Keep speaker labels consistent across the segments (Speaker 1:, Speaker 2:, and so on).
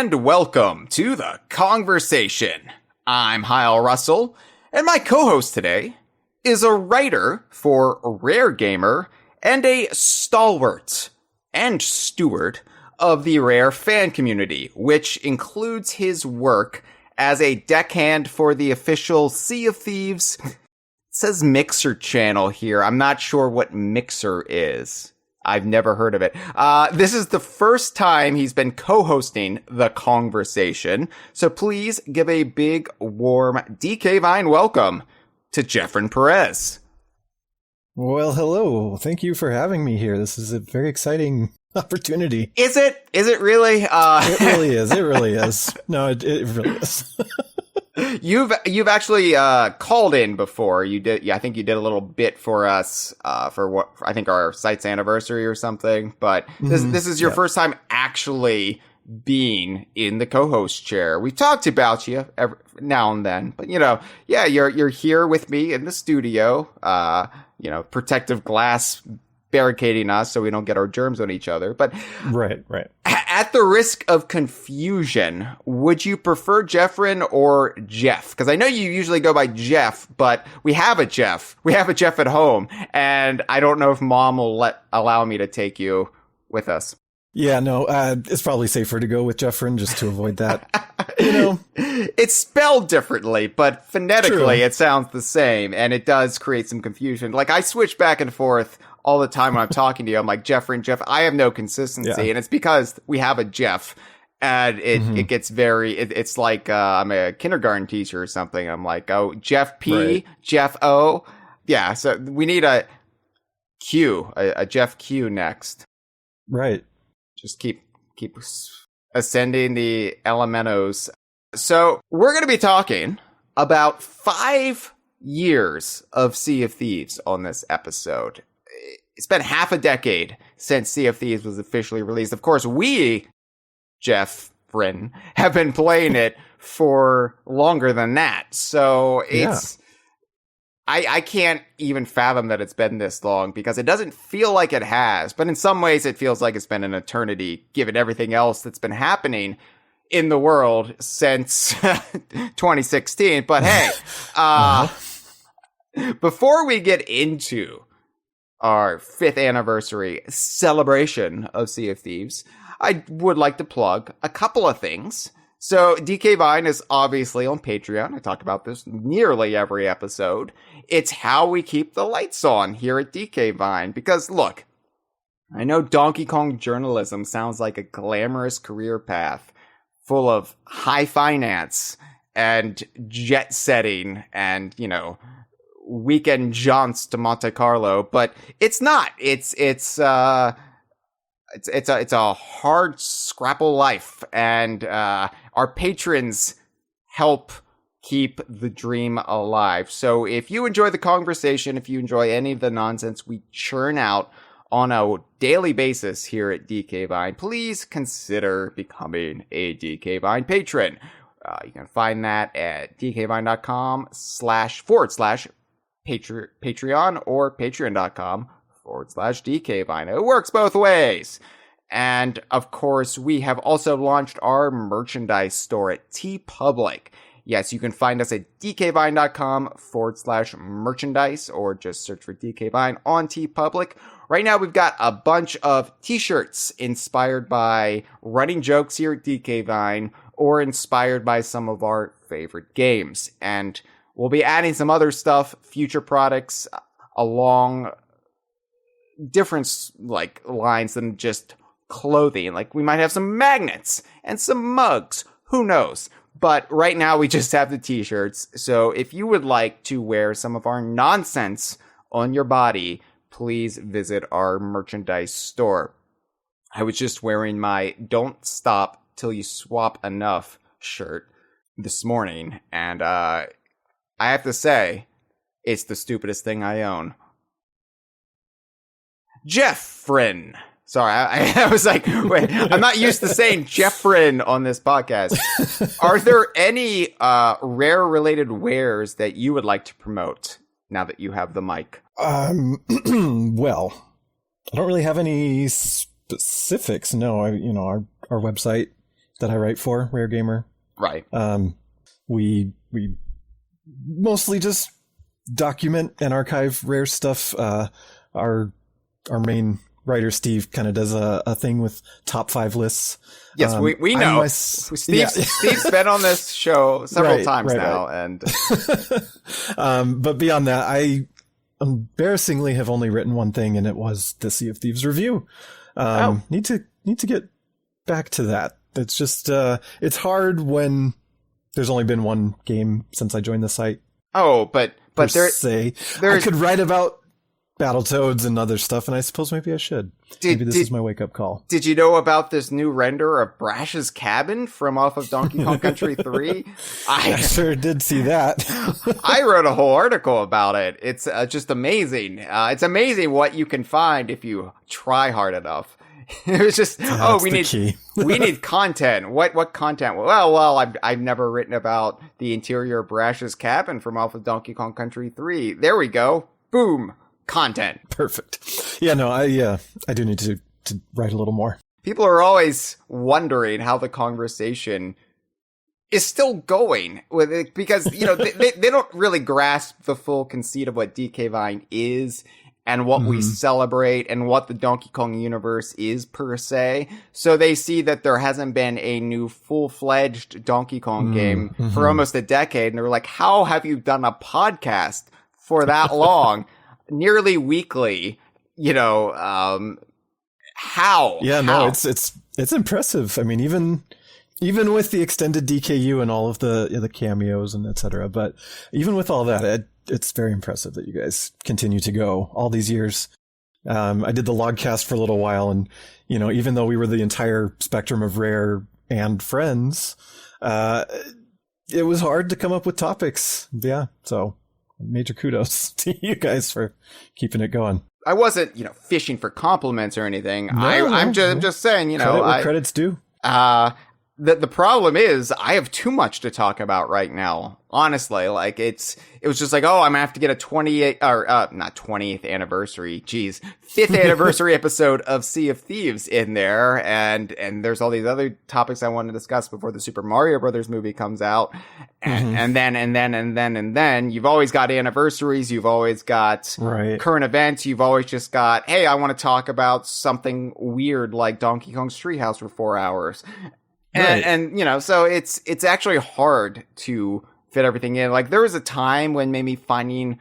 Speaker 1: and welcome to the Kongversation. I'm Hyle Russell, and my co-host today is a writer for Rare Gamer and a stalwart and steward of the Rare fan community, which includes his work as a deckhand for the official Sea of Thieves. It says Mixer channel here. I'm not sure what Mixer is. I've never heard of it. This is the first time he's been co-hosting the Kongversation. So please give a big, warm DK Vine welcome to Jeph Pérez.
Speaker 2: Well, hello. Thank you for having me here. This is a very exciting opportunity.
Speaker 1: Is it? Is it really?
Speaker 2: It really is. It really is. No, it really is.
Speaker 1: You've actually called in before. You did. Yeah, I think you did a little bit for us for what I think our site's anniversary or something. But this is your first time actually being in the co-host chair. We talked about you every now and then, but you're here with me in the studio. Protective glass barricading us so we don't get our germs on each other. But
Speaker 2: right.
Speaker 1: At the risk of confusion, would you prefer Jephren or Jeph? Because I know you usually go by Jeph, but we have a Jeph. We have a Jeph at home, and I don't know if Mom will allow me to take you with us.
Speaker 2: Yeah, no, it's probably safer to go with Jephren just to avoid that.
Speaker 1: It's spelled differently, but phonetically
Speaker 2: True.
Speaker 1: It sounds the same, and it does create some confusion. Like, I switch back and forth all the time when I'm talking to you. I'm like, Jephren, Jeph. I have no consistency, and it's because we have a Jeph, and it gets very, it's like I'm a kindergarten teacher or something. I'm like, oh, Jeph P, right. Jeph O. Yeah, so we need a Q, a Jeph Q next.
Speaker 2: Right.
Speaker 1: Just keep ascending the elementos. So we're going to be talking about 5 years of Sea of Thieves on this episode. It's been half a decade since Sea of Thieves was officially released. Of course, we, Jephren, have been playing it for longer than that. So it's... I can't even fathom that it's been this long because it doesn't feel like it has. But in some ways, it feels like it's been an eternity, given everything else that's been happening in the world since 2016. But hey, before we get into our 5th anniversary celebration of Sea of Thieves, I would like to plug a couple of things. So DK Vine is obviously on Patreon. I talk about this nearly every episode. It's how we keep the lights on here at DK Vine. Because look, I know Donkey Kong journalism sounds like a glamorous career path full of high finance and jet setting and, weekend jaunts to Monte Carlo, but it's not. It's a hard scrapple life, and our patrons help keep the dream alive. So if you enjoy the Kongversation, if you enjoy any of the nonsense we churn out on a daily basis here at DK Vine, please consider becoming a DK Vine patron. You can find that at dkvine.com/Patreon or patreon.com/DKVine. It works both ways. And of course, we have also launched our merchandise store at TeePublic. Yes, you can find us at dkvine.com/merchandise or just search for DK Vine on TeePublic. Right now, we've got a bunch of t-shirts inspired by running jokes here at DK Vine or inspired by some of our favorite games. And we'll be adding some other stuff, future products along different lines than just clothing. Like we might have some magnets and some mugs. Who knows? But right now we just have the t-shirts. So if you would like to wear some of our nonsense on your body, please visit our merchandise store. I was just wearing my Don't Stop Till You Swap Enough shirt this morning. And I have to say, it's the stupidest thing I own. Jephren. Sorry, I was like, wait, I'm not used to saying Jephren on this podcast. Are there any rare-related wares that you would like to promote now that you have the mic?
Speaker 2: Well, I don't really have any specifics. No, our website that I write for, Rare Gamer.
Speaker 1: Right.
Speaker 2: We mostly just document and archive Rare stuff. Our main writer Steve kind of does a thing with top 5 lists.
Speaker 1: Yes, we know. Steve's been on this show several times now, and
Speaker 2: but beyond that, I embarrassingly have only written one thing, and it was the Sea of Thieves review. Need to get back to that. It's just it's hard when there's only been one game since I joined the site.
Speaker 1: Oh, but I
Speaker 2: could write about Battletoads and other stuff, and I suppose maybe I should. Maybe this is my wake-up call.
Speaker 1: Did you know about this new render of Brash's cabin from off of Donkey Kong Country 3?
Speaker 2: I sure did see that.
Speaker 1: I wrote a whole article about it. It's just amazing. It's amazing what you can find if you try hard enough. It was just, we need content. What content? Well, I've never written about the interior of Brash's cabin from off of Donkey Kong Country 3. There we go. Boom. Content.
Speaker 2: Perfect. Yeah, no, I do need to write a little more.
Speaker 1: People are always wondering how the conversation is still going with it because, they don't really grasp the full conceit of what DK Vine is and what we celebrate and what the Donkey Kong universe is per se. So they see that there hasn't been a new full-fledged Donkey Kong game for almost a decade. And they're like, how have you done a podcast for that long? Nearly weekly, how?
Speaker 2: Yeah, no, it's impressive. I mean, even with the extended DKU and all of the cameos and etc. But even with all that, it's very impressive that you guys continue to go all these years. I did the logcast for a little while, and even though we were the entire spectrum of Rare and friends, it was hard to come up with topics. Yeah, so. Major kudos to you guys for keeping it going.
Speaker 1: I wasn't, fishing for compliments or anything. I'm just saying,
Speaker 2: Credit where credit's due.
Speaker 1: The problem is I have too much to talk about right now. Honestly, like it was just like, oh, I'm gonna have to get a 28th or not 20th anniversary, 5th anniversary episode of Sea of Thieves in there, and there's all these other topics I want to discuss before the Super Mario Brothers movie comes out, and then you've always got anniversaries, you've always got current events, you've always just got, hey, I want to talk about something weird like Donkey Kong's Treehouse for 4 hours. And so it's actually hard to fit everything in. Like there was a time when maybe finding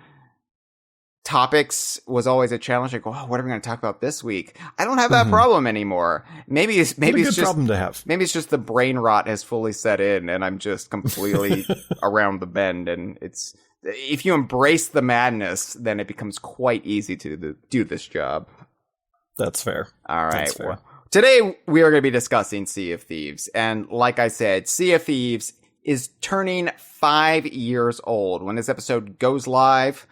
Speaker 1: topics was always a challenge. Like, oh, what are we going to talk about this week? I don't have that problem anymore. Maybe it's just
Speaker 2: problem to have.
Speaker 1: Maybe it's just the brain rot has fully set in, and I'm just completely around the bend. And if you embrace the madness, then it becomes quite easy to do this job.
Speaker 2: That's fair.
Speaker 1: All right. Well, today, we are going to be discussing Sea of Thieves. And like I said, Sea of Thieves is turning 5 years old. When this episode goes live,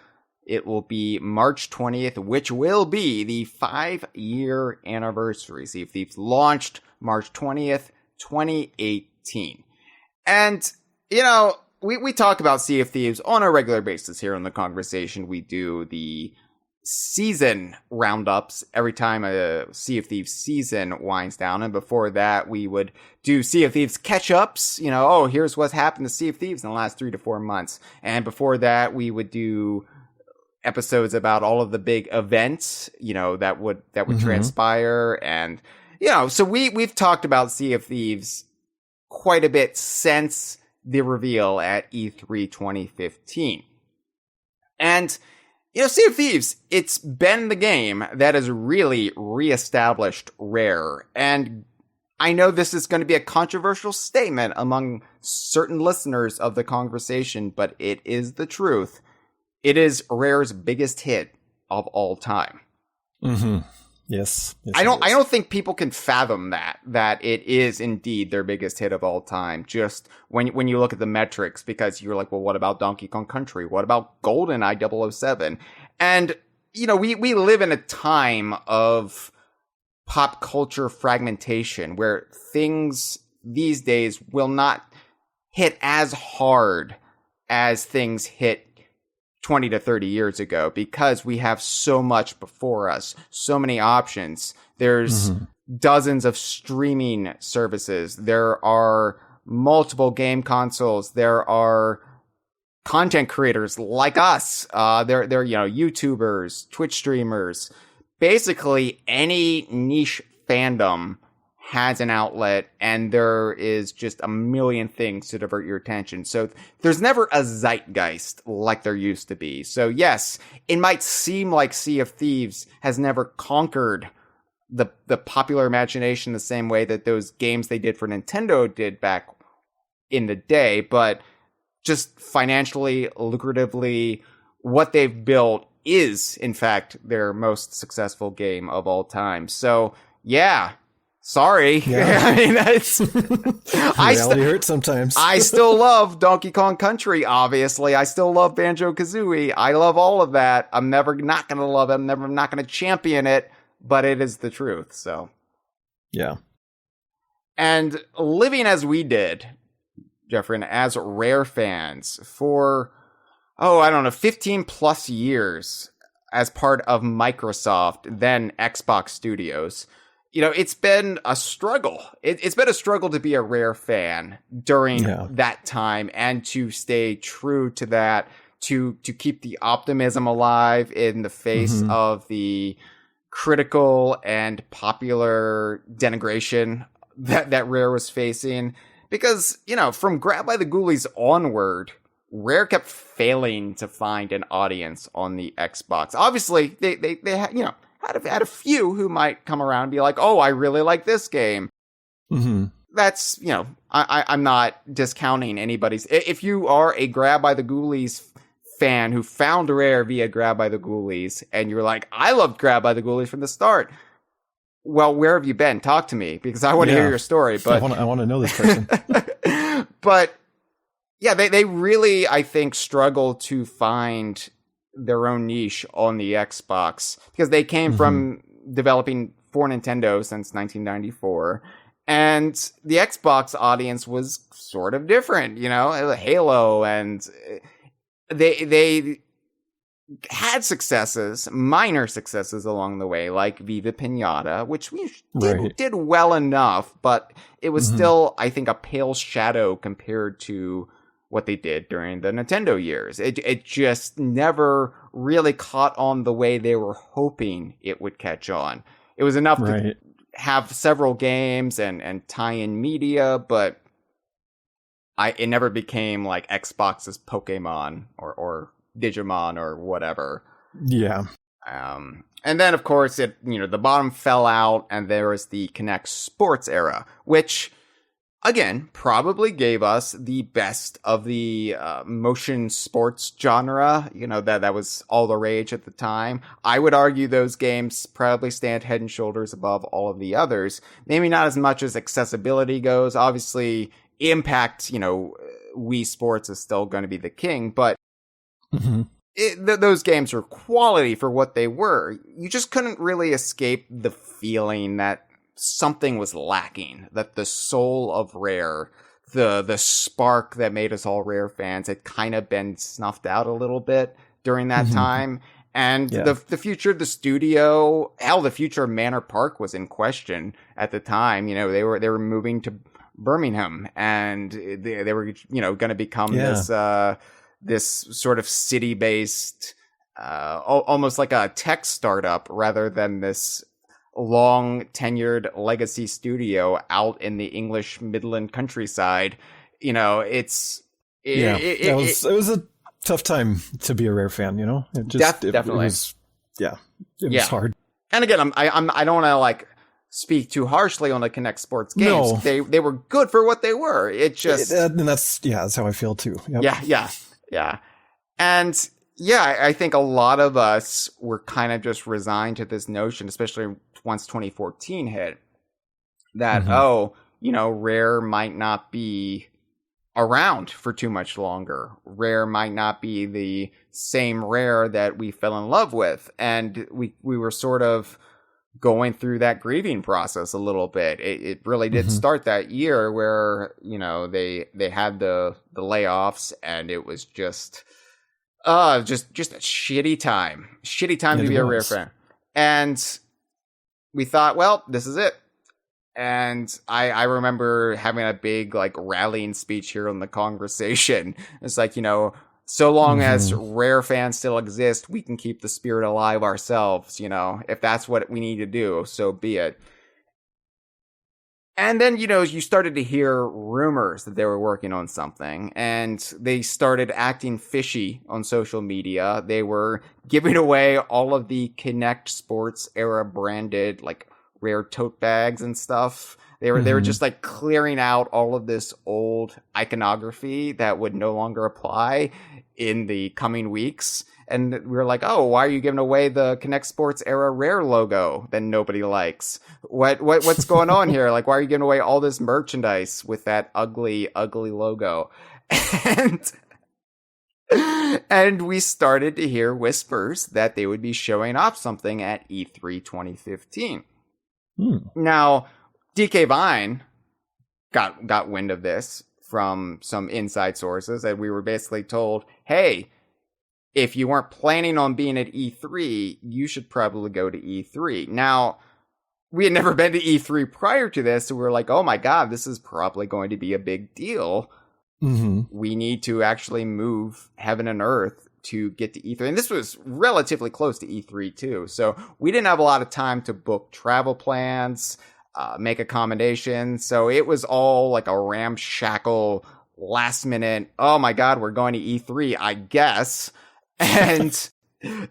Speaker 1: it will be March 20th, which will be the 5-year anniversary. Sea of Thieves launched March 20th, 2018. And, we talk about Sea of Thieves on a regular basis here on the Kongversation. We do the season roundups every time a Sea of Thieves season winds down, and before that we would do Sea of Thieves catch-ups, here's what's happened to Sea of Thieves in the last 3 to 4 months, and before that we would do episodes about all of the big events that would transpire, and so we've talked about Sea of Thieves quite a bit since the reveal at E3 2015. And Sea of Thieves, it's been the game that has really reestablished Rare. And I know this is going to be a controversial statement among certain listeners of the Kongversation, but it is the truth. It is Rare's biggest hit of all time.
Speaker 2: Yes.
Speaker 1: I don't think people can fathom that it is indeed their biggest hit of all time. Just when you look at the metrics, because you're like, well, what about Donkey Kong Country? What about GoldenEye 007? And, we live in a time of pop culture fragmentation where things these days will not hit as hard as things hit 20 to 30 years ago, because we have so much before us, so many options. There's dozens of streaming services. There are multiple game consoles. There are content creators like us. They're YouTubers, Twitch streamers. Basically, any niche fandom has an outlet, and there is just a million things to divert your attention. So there's never a zeitgeist like there used to be. So yes, it might seem like Sea of Thieves has never conquered the popular imagination the same way that those games they did for Nintendo did back in the day, but just financially, lucratively, what they've built is, in fact, their most successful game of all time. So, yeah, sorry.
Speaker 2: Yeah.
Speaker 1: I mean,
Speaker 2: reality hurts sometimes.
Speaker 1: I still love Donkey Kong Country, obviously. I still love Banjo-Kazooie. I love all of that. I'm never not going to love it. I'm never not going to champion it, but it is the truth, so.
Speaker 2: Yeah.
Speaker 1: And living as we did, Jephren, as Rare fans for, 15 plus years as part of Microsoft, then Xbox Studios, it's been a struggle. It's been a struggle to be a Rare fan during that time and to stay true to that, to keep the optimism alive in the face of the critical and popular denigration that Rare was facing. Because, from Grab by the Ghoulies onward, Rare kept failing to find an audience on the Xbox. Obviously, they had a few who might come around and be like, oh, I really like this game.
Speaker 2: Mm-hmm.
Speaker 1: That's, I'm not discounting anybody's. If you are a Grab by the Ghoulies fan who found Rare via Grab by the Ghoulies, and you're like, I loved Grab by the Ghoulies from the start. Well, where have you been? Talk to me, because I want to hear your story. But
Speaker 2: I want to know this person.
Speaker 1: But yeah, they really, I think, struggle to find their own niche on the Xbox, because they came from developing for Nintendo since 1994. And the Xbox audience was sort of different, Halo, and they had successes, minor successes along the way, like Viva Pinata, which we did well enough, but it was still, I think, a pale shadow compared to what they did during the Nintendo years. It just never really caught on the way they were hoping it would catch on. It was enough to have several games and tie-in media, but it never became like Xbox's Pokemon or Digimon or whatever.
Speaker 2: Yeah.
Speaker 1: And then, of course, the bottom fell out, and there was the Kinect Sports era, which, again, probably gave us the best of the motion sports genre. That was all the rage at the time. I would argue those games probably stand head and shoulders above all of the others. Maybe not as much as accessibility goes. Obviously, Impact, Wii Sports is still going to be the king, but those games were quality for what they were. You just couldn't really escape the feeling that something was lacking, that the soul of Rare, the spark that made us all Rare fans, had kind of been snuffed out a little bit during that time. And the future of the studio, the future of Manor Park was in question at the time. They were moving to Birmingham, and they were going to become this sort of city-based, almost like a tech startup, rather than this long-tenured legacy studio out in the English Midland countryside. It
Speaker 2: was a tough time to be a Rare fan.
Speaker 1: Definitely.
Speaker 2: It was hard.
Speaker 1: And again, I don't want to speak too harshly on the Kinect Sports games. No. They were good for what they were. It just
Speaker 2: and that's how I feel too. Yep.
Speaker 1: Yeah. And I think a lot of us were kind of just resigned to this notion, especially once 2014 hit, that, Rare might not be around for too much longer. Rare might not be the same Rare that we fell in love with. And we were sort of going through that grieving process a little bit. It really did start that year where, they had the layoffs, and it was just a shitty time to be a Rare fan. And we thought, well, this is it. And I remember having a big like rallying speech here on the Kongversation. It's like, so long as Rare fans still exist, we can keep the spirit alive ourselves, if that's what we need to do, so be it. And then, you started to hear rumors that they were working on something, and they started acting fishy on social media. They were giving away all of the Kinect Sports era branded, like, Rare tote bags and stuff. They were just like clearing out all of this old iconography that would no longer apply in the coming weeks. And we were like, oh, why are you giving away the Kinect Sports era Rare logo that nobody likes? What's going on here? Like, why are you giving away all this merchandise with that ugly, ugly logo? And we started to hear whispers that they would be showing off something at E3 2015. Now, DK Vine got wind of this from some inside sources, and we were basically told, hey, if you weren't planning on being at E3, you should probably go to E3. Now, we had never been to E3 prior to this, so we were like, oh my god, this is probably going to be a big deal. We need to actually move heaven and earth to get to E3. And this was relatively close to E3 too, so we didn't have a lot of time to book travel plans, make accommodations, so it was all like a ramshackle, last minute, oh my god, we're going to E3, I guess. And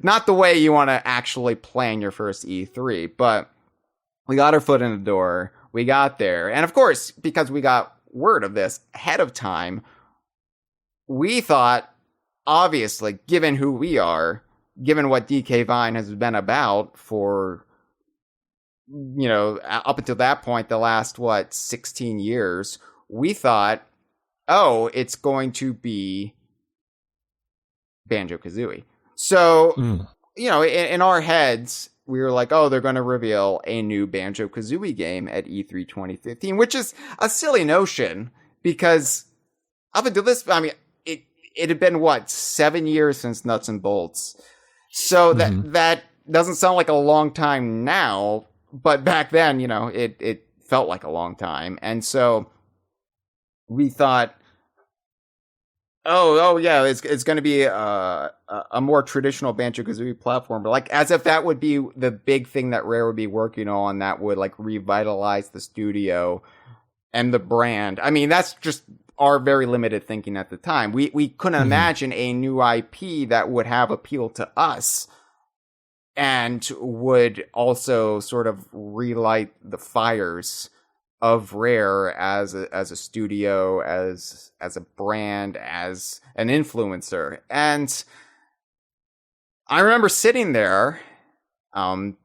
Speaker 1: not the way you want to actually plan your first E3, but we got our foot in the door, we got there, and of course, because we got word of this ahead of time, we thought, obviously, given who we are, given what DK Vine has been about for, up until that point, the last, 16 years, we thought, oh, it's going to be Banjo-Kazooie. So, in our heads, we were like, oh, they're going to reveal a new Banjo-Kazooie game at E3 2015, which is a silly notion, because up until this, it had been, 7 years since Nuts and Bolts. So that doesn't sound like a long time now, but back then, it felt like a long time. And so we thought, oh yeah, it's going to be a more traditional Banjo-Kazooie platform, but like as if that would be the big thing that Rare would be working on that would like revitalize the studio and the brand. I mean, that's just our very limited thinking at the time. We couldn't imagine a new IP that would have appeal to us and would also sort of relight the fires of Rare as a studio, as a brand, as an influencer. And I remember sitting there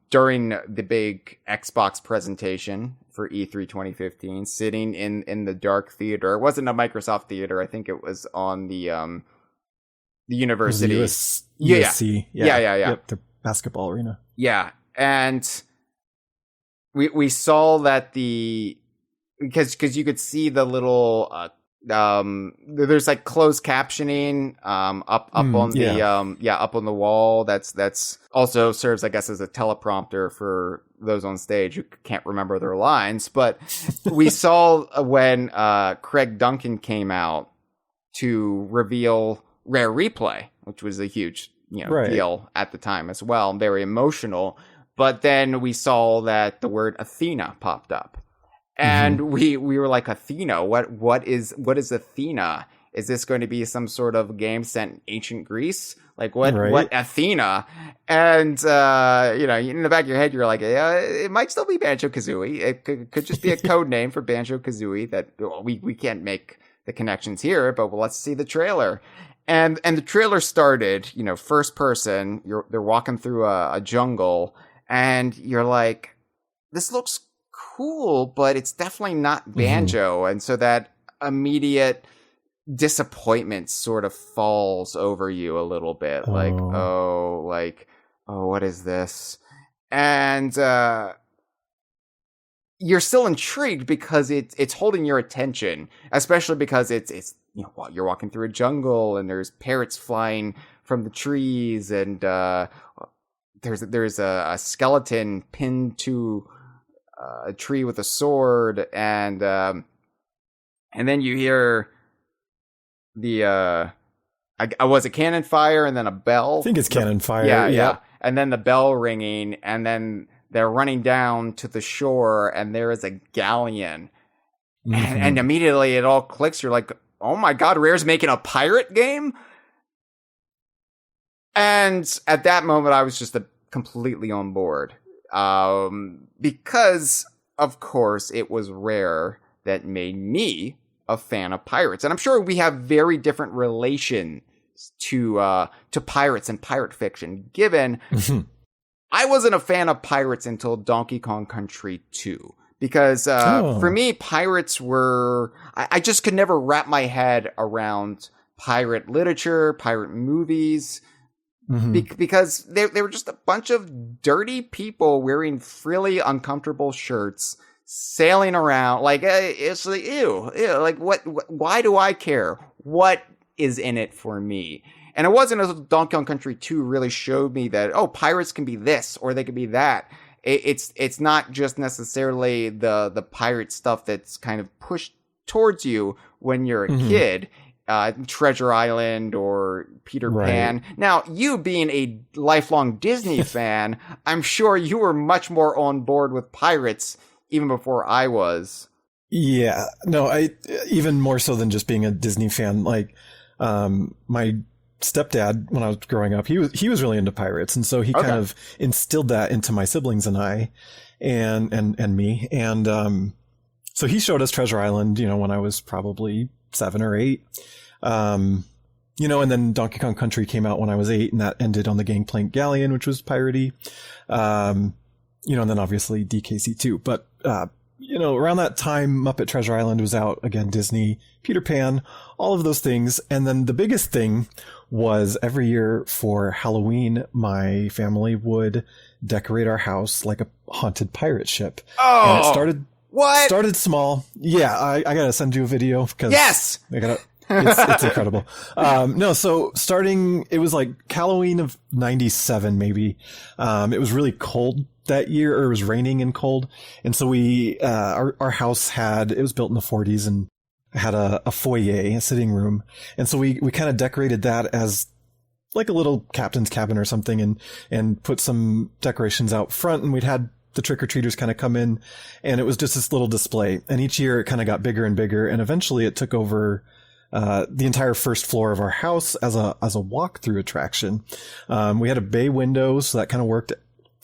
Speaker 1: during the big Xbox presentation for E3 2015, sitting in the dark theater. It wasn't a Microsoft theater. I think it was on the university.
Speaker 2: USC. Yeah. Yep, the basketball arena.
Speaker 1: Yeah. And we saw that because you could see the little there's like closed captioning up on the wall that's also serves, I guess, as a teleprompter for those on stage who can't remember their lines. But we saw when Craig Duncan came out to reveal Rare Replay, which was a huge deal at the time as well, very emotional. But then we saw that the word Athena popped up. And we were like, Athena, what is Athena? Is this going to be some sort of game set in ancient Greece? Like what Athena? And in the back of your head, you're like, it might still be Banjo-Kazooie. It could just be a code name for Banjo-Kazooie that we can't make the connections here, but let's see the trailer. And the trailer started, first person. They're walking through a jungle, and you're like, this looks cool, but it's definitely not Banjo. And so that immediate disappointment sort of falls over you a little bit. What is this? And you're still intrigued because it's holding your attention, especially because it's you're walking through a jungle and there's parrots flying from the trees, and there's a skeleton pinned to a tree with a sword, and then you hear the was it cannon fire and then a bell?
Speaker 2: I think it's cannon fire.
Speaker 1: Yeah. And then the bell ringing, and then they're running down to the shore, and there is a galleon. Mm-hmm. And immediately it all clicks. You're like, oh my God, Rare's making a pirate game? And at that moment, I was just completely on board. Because, of course, it was Rare that made me a fan of pirates. And I'm sure we have very different relations to pirates and pirate fiction, given I wasn't a fan of pirates until Donkey Kong Country 2. Because for me, pirates were... I just could never wrap my head around pirate literature, pirate movies... because they were just a bunch of dirty people wearing frilly, uncomfortable shirts, sailing around. Like, it's like, ew. Like, why do I care? What is in it for me? And it wasn't until Donkey Kong Country 2 really showed me that, pirates can be this or they can be that. It's not just necessarily the pirate stuff that's kind of pushed towards you when you're a kid. Treasure Island or Peter Pan. Now, you being a lifelong Disney fan, I'm sure you were much more on board with pirates even before I was.
Speaker 2: Yeah, no, I even more so than just being a Disney fan. Like, my stepdad, when I was growing up, he was really into pirates, and so he kind of instilled that into my siblings and I, and me, and so he showed us Treasure Island, when I was probably 7 or 8. And then Donkey Kong Country came out when I was 8, and that ended on the Gangplank Galleon, which was piratey. And then obviously DKC2. But, around that time, Muppet Treasure Island was out, again, Disney, Peter Pan, all of those things. And then the biggest thing was every year for Halloween, my family would decorate our house like a haunted pirate ship.
Speaker 1: Oh!
Speaker 2: And it started...
Speaker 1: What?
Speaker 2: Started small. Yeah, I gotta send you a video because
Speaker 1: yes,
Speaker 2: it's incredible. So starting, it was like Halloween of 97, maybe. It was really cold that year, or it was raining and cold. And so our house it was built in the 40s and had a foyer, a sitting room. And so we kind of decorated that as like a little captain's cabin or something, and put some decorations out front, and we'd had the trick-or-treaters kind of come in, and it was just this little display. And each year it kind of got bigger and bigger, and eventually it took over the entire first floor of our house as a walk-through attraction. We had a bay window, so that kind of worked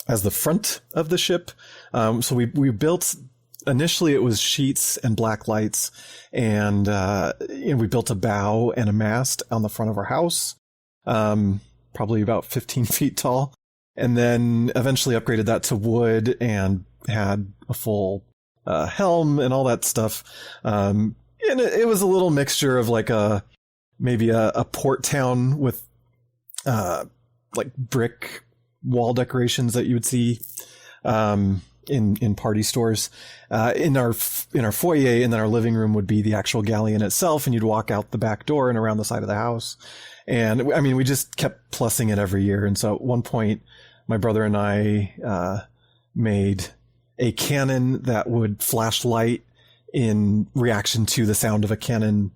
Speaker 2: as the front of the ship. So we built, initially it was sheets and black lights, and we built a bow and a mast on the front of our house, probably about 15 feet tall. And then eventually upgraded that to wood and had a full helm and all that stuff. And it was a little mixture of like maybe a port town with like brick wall decorations that you would see in party stores. In our foyer, and then our living room would be the actual galleon itself, and you'd walk out the back door and around the side of the house. And I mean, we just kept plussing it every year. And so at one point, my brother and I made a cannon that would flash light in reaction to the sound of a cannon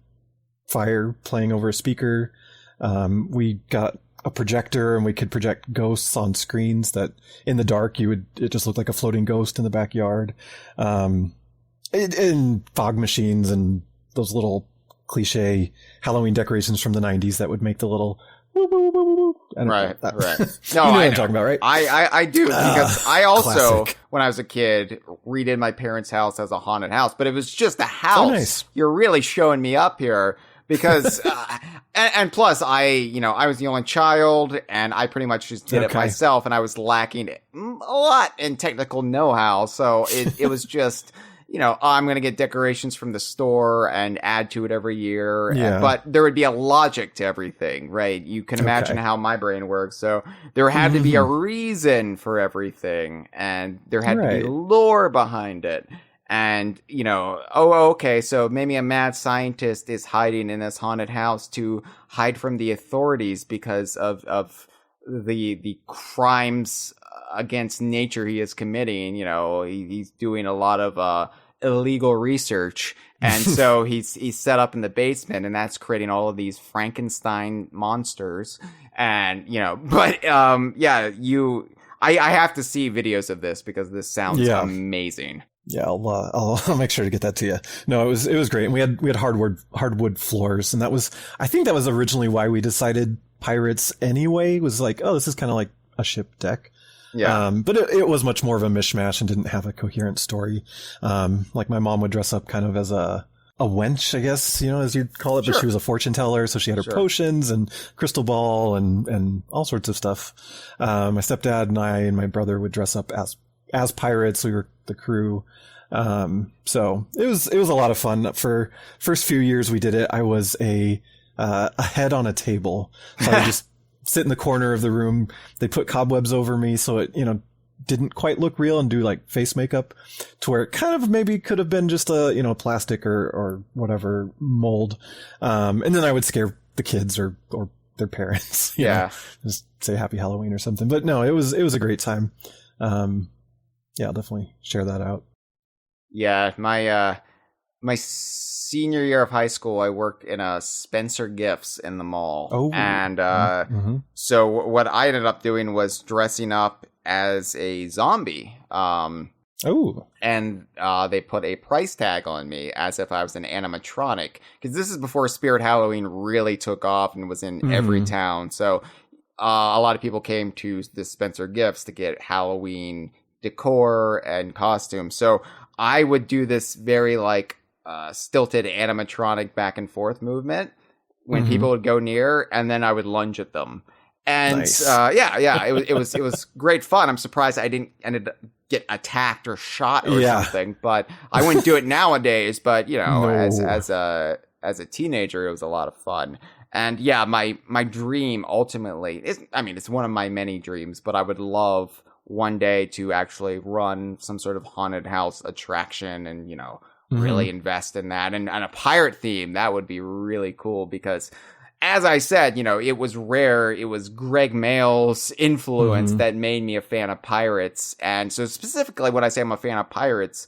Speaker 2: fire playing over a speaker. We got a projector, and we could project ghosts on screens that in the dark it just looked like a floating ghost in the backyard. And fog machines and those little cliche Halloween decorations from the 90s that would make the little woo, woo, woo, woo.
Speaker 1: Right. No,
Speaker 2: you know what I'm talking about, right?
Speaker 1: I do, because I also,
Speaker 2: classic.
Speaker 1: when I was a kid, redid my parents' house as a haunted house, but it was just a house.
Speaker 2: Oh, nice.
Speaker 1: You're really showing me up here, because, and plus I was the only child, and I pretty much just did it myself, and I was lacking a lot in technical know-how, so it was just... I'm going to get decorations from the store and add to it every year.
Speaker 2: Yeah.
Speaker 1: But there would be a logic to everything, right? You can imagine how my brain works. So there had to be a reason for everything, and there had to be lore behind it. And, okay, so maybe a mad scientist is hiding in this haunted house to hide from the authorities because of the crimes against nature he is committing. You know, he's doing a lot of illegal research, and so he's set up in the basement, and that's creating all of these Frankenstein monsters. And you know, but I have to see videos of this because this sounds amazing.
Speaker 2: Yeah, I'll make sure to get that to you. No, it was great, and we had hardwood floors, and I think that was originally why we decided pirates anyway. Was like, oh, this is kind of like a ship deck. Yeah. But it was much more of a mishmash and didn't have a coherent story. Like my mom would dress up kind of as a wench, I guess, you know, as you'd call it, but she was a fortune teller, so she had her potions and crystal ball and all sorts of stuff. My stepdad and I and my brother would dress up as pirates. We were the crew. So it was a lot of fun. For first few years we did it, I was a head on a table. So I would just sit in the corner of the room. They put cobwebs over me so it, you know, didn't quite look real, and do like face makeup to where it kind of maybe could have been just a, you know, plastic or whatever mold. And then I would scare the kids or their parents. You know, just say Happy Halloween or something. But no, it was a great time. I'll definitely share that out. Yeah,
Speaker 1: my senior year of high school, I worked in a Spencer Gifts in the mall. Oh, and so what I ended up doing was dressing up as a zombie. And they put a price tag on me as if I was an animatronic, because this is before Spirit Halloween really took off and was in every town. So a lot of people came to the Spencer Gifts to get Halloween decor and costumes. So I would do this very like stilted animatronic back and forth movement when people would go near, and then I would lunge at them. And nice. It was great fun. I'm surprised I didn't get attacked or shot or something, but I wouldn't do it nowadays. But you know, as a teenager, it was a lot of fun. And yeah, my dream ultimately it's one of my many dreams, but I would love one day to actually run some sort of haunted house attraction and, you know, really invest in that. And a pirate theme, that would be really cool because, as I said, you know, it was Rare. It was Greg Mail's influence that made me a fan of pirates. And so specifically when I say I'm a fan of pirates,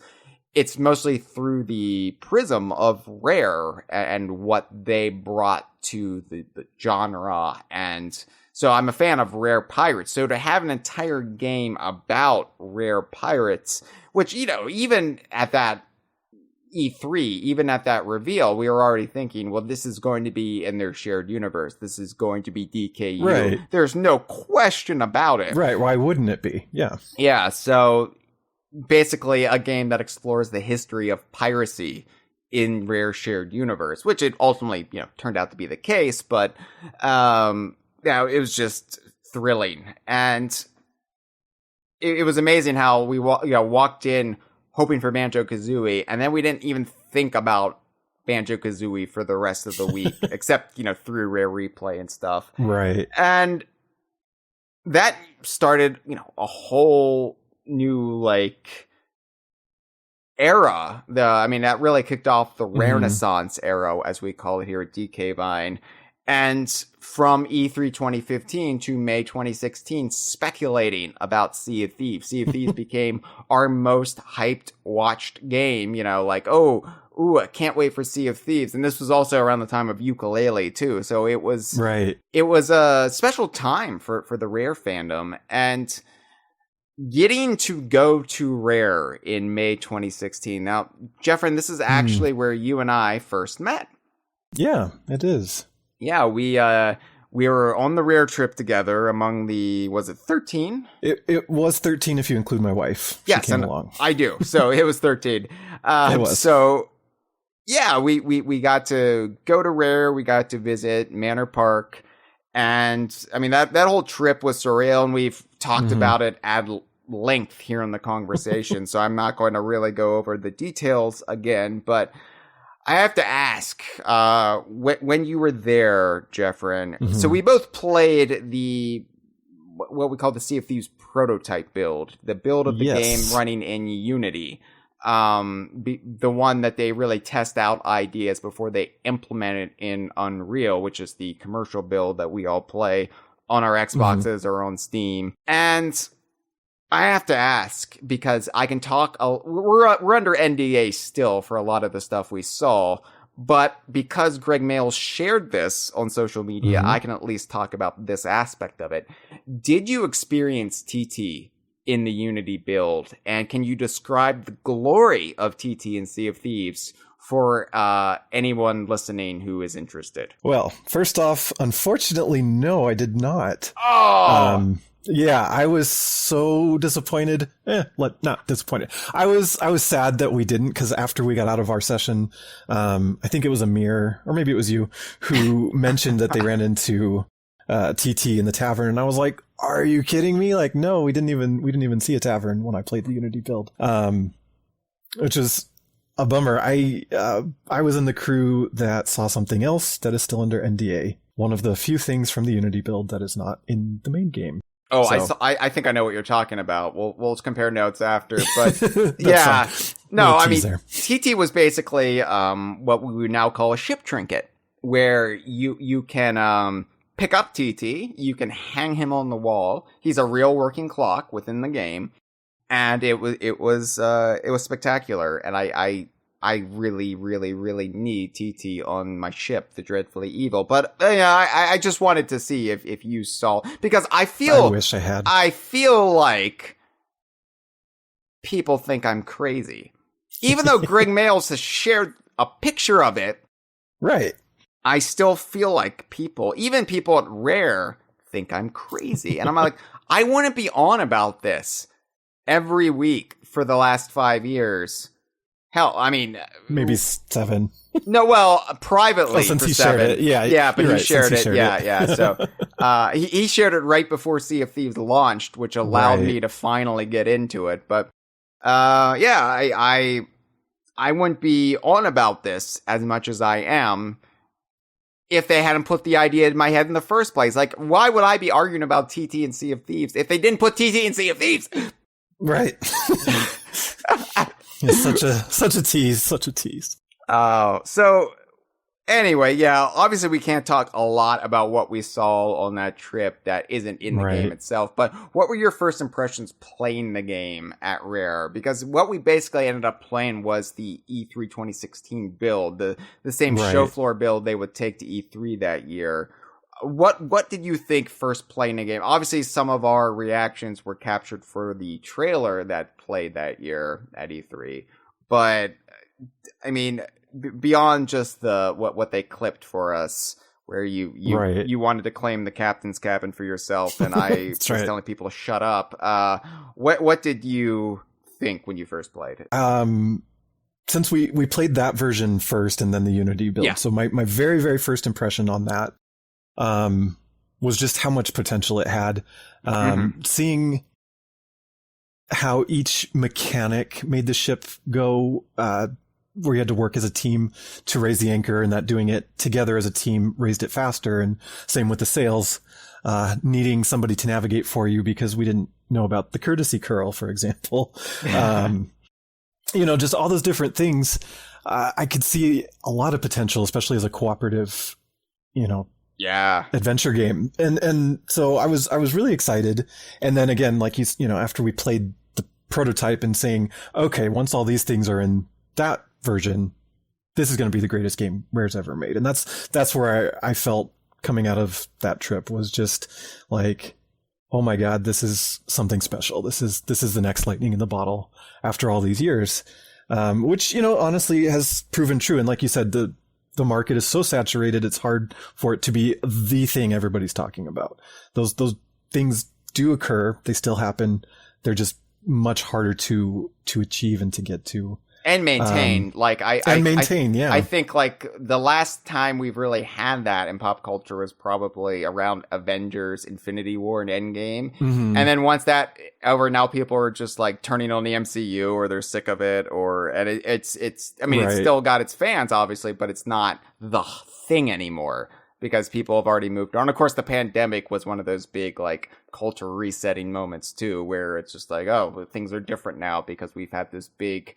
Speaker 1: it's mostly through the prism of Rare and what they brought to the genre. And so I'm a fan of Rare pirates. So to have an entire game about Rare pirates, which, you know, even at that E3, even at that reveal, we were already thinking, well, this is going to be in their shared universe. This is going to be DKU. Right. There's no question about it.
Speaker 2: Right. Why wouldn't it be? Yeah.
Speaker 1: Yeah. So basically a game that explores the history of piracy in Rare shared universe, which it ultimately, you know, turned out to be the case. But, it was just thrilling. And it was amazing how we walked in hoping for Banjo-Kazooie, and then we didn't even think about Banjo-Kazooie for the rest of the week, except, you know, through Rare Replay and stuff.
Speaker 2: Right.
Speaker 1: And that started, you know, a whole new, like, era. That really kicked off the Renaissance era, as we call it here at DK Vine. And from E3 2015 to May 2016, speculating about Sea of Thieves. Sea of Thieves became our most hyped, watched game. You know, like, I can't wait for Sea of Thieves. And this was also around the time of Yooka-Laylee, too. So it was It was a special time for the Rare fandom. And getting to go to Rare in May 2016. Now, Jephren, this is actually where you and I first met.
Speaker 2: Yeah, it is.
Speaker 1: Yeah, we were on the Rare trip together among was it 13?
Speaker 2: It was 13 if you include my wife.
Speaker 1: Yes,
Speaker 2: she came along.
Speaker 1: I do. So it was 13.
Speaker 2: It was.
Speaker 1: So yeah, we got to go to Rare. We got to visit Manor Park. And I mean, that whole trip was surreal, and we've talked about it at length here in the conversation. So I'm not going to really go over the details again, but I have to ask, when you were there, Jephren, so we both played what we call the Sea of Thieves prototype build, the build of the game running in Unity, the one that they really test out ideas before they implement it in Unreal, which is the commercial build that we all play on our Xboxes or on Steam. And I have to ask because I can talk. We're under NDA still for a lot of the stuff we saw, but because Greg Mails shared this on social media, I can at least talk about this aspect of it. Did you experience TT in the Unity build, and can you describe the glory of TT in Sea of Thieves for anyone listening who is interested?
Speaker 2: Well, first off, unfortunately, no, I did not.
Speaker 1: Oh.
Speaker 2: Yeah, I was so disappointed. Not disappointed. I was sad that we didn't, because after we got out of our session, I think it was Amir, or maybe it was you, who mentioned that they ran into TT in the tavern, and I was like, "Are you kidding me? Like, no, we didn't even see a tavern when I played the Unity build," which was a bummer. I was in the crew that saw something else that is still under NDA. One of the few things from the Unity build that is not in the main game.
Speaker 1: Oh, so. I think I know what you're talking about. We'll compare notes after, but yeah, no, I mean, TT was basically what we would now call a ship trinket, where you can pick up TT, you can hang him on the wall. He's a real working clock within the game, and it was spectacular, and I really, really, really need TT on my ship, the Dreadfully Evil. But I just wanted to see if you saw, because I wish I had. I feel like people think I'm crazy, even though Greg Mails has shared a picture of it.
Speaker 2: Right.
Speaker 1: I still feel like even people at Rare, think I'm crazy, and I'm like, I wouldn't be on about this every week for the last 5 years. Hell, I mean,
Speaker 2: maybe 7.
Speaker 1: No, well, privately
Speaker 2: since
Speaker 1: for
Speaker 2: he
Speaker 1: 7.
Speaker 2: Shared it. Yeah,
Speaker 1: but he shared it. Yeah. So he shared it right before Sea of Thieves launched, which allowed me to finally get into it. But I wouldn't be on about this as much as I am if they hadn't put the idea in my head in the first place. Like, why would I be arguing about TT and Sea of Thieves if they didn't put TT in Sea of Thieves?
Speaker 2: Right. It's such a tease.
Speaker 1: Oh, so anyway, yeah, obviously we can't talk a lot about what we saw on that trip that isn't in the game itself, but what were your first impressions playing the game at Rare? Because what we basically ended up playing was the E3 2016 build, the same show floor build they would take to E3 that year. What did you think first playing the game? Obviously, some of our reactions were captured for the trailer that played that year at E3, but I mean, beyond just the what they clipped for us, where you wanted to claim the captain's cabin for yourself, and I was telling people to shut up. What did you think when you first played it?
Speaker 2: Since we played that version first and then the Unity build, so my very, very first impression on that was just how much potential it had. Seeing how each mechanic made the ship go, where you had to work as a team to raise the anchor, and that doing it together as a team raised it faster. And same with the sails, needing somebody to navigate for you because we didn't know about the courtesy curl, for example. Just all those different things. I could see a lot of potential, especially as a cooperative, adventure game. And so I was really excited. And then again, like after we played the prototype and saying, okay, once all these things are in that version, this is going to be the greatest game Rare's ever made. And that's where I felt coming out of that trip, was just like, oh my God, this is something special. This is the next lightning in the bottle after all these years. Which, honestly has proven true. And like you said, the market is so saturated, it's hard for it to be the thing everybody's talking about. Those things do occur. They still happen. They're just much harder to achieve and to get to.
Speaker 1: And maintain. I think like the last time we've really had that in pop culture was probably around Avengers, Infinity War, and Endgame. And then once that over, now people are just like turning on the MCU, or they're sick of it, it's still got its fans obviously, but it's not the thing anymore because people have already moved on. Of course, the pandemic was one of those big like culture resetting moments too, where it's just like, oh, things are different now because we've had this big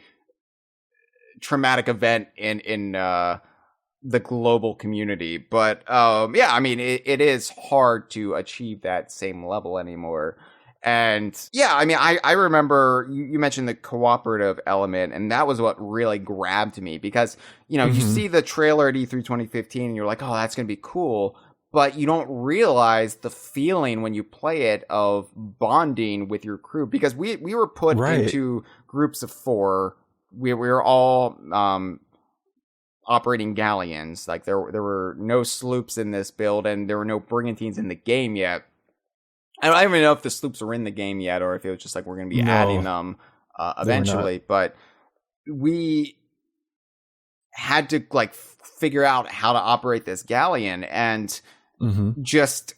Speaker 1: traumatic event in the global community. But it is hard to achieve that same level anymore. And yeah, I mean, I remember you mentioned the cooperative element, and that was what really grabbed me because, you know, you see the trailer at E3 2015 and you're like, oh, that's going to be cool. But you don't realize the feeling when you play it of bonding with your crew, because we were put into groups of 4. We were all operating galleons. Like there were no sloops in this build, and there were no brigantines in the game yet. I don't even know if the sloops were in the game yet, or if it was just like we're going to be adding them eventually. But we had to like figure out how to operate this galleon, and just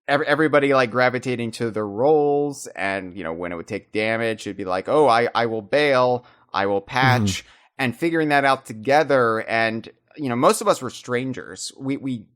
Speaker 1: everybody like gravitating to their roles. And, you know, when it would take damage, it'd be like, oh, I will bail, I will patch, and figuring that out together. And, you know, most of us were strangers. We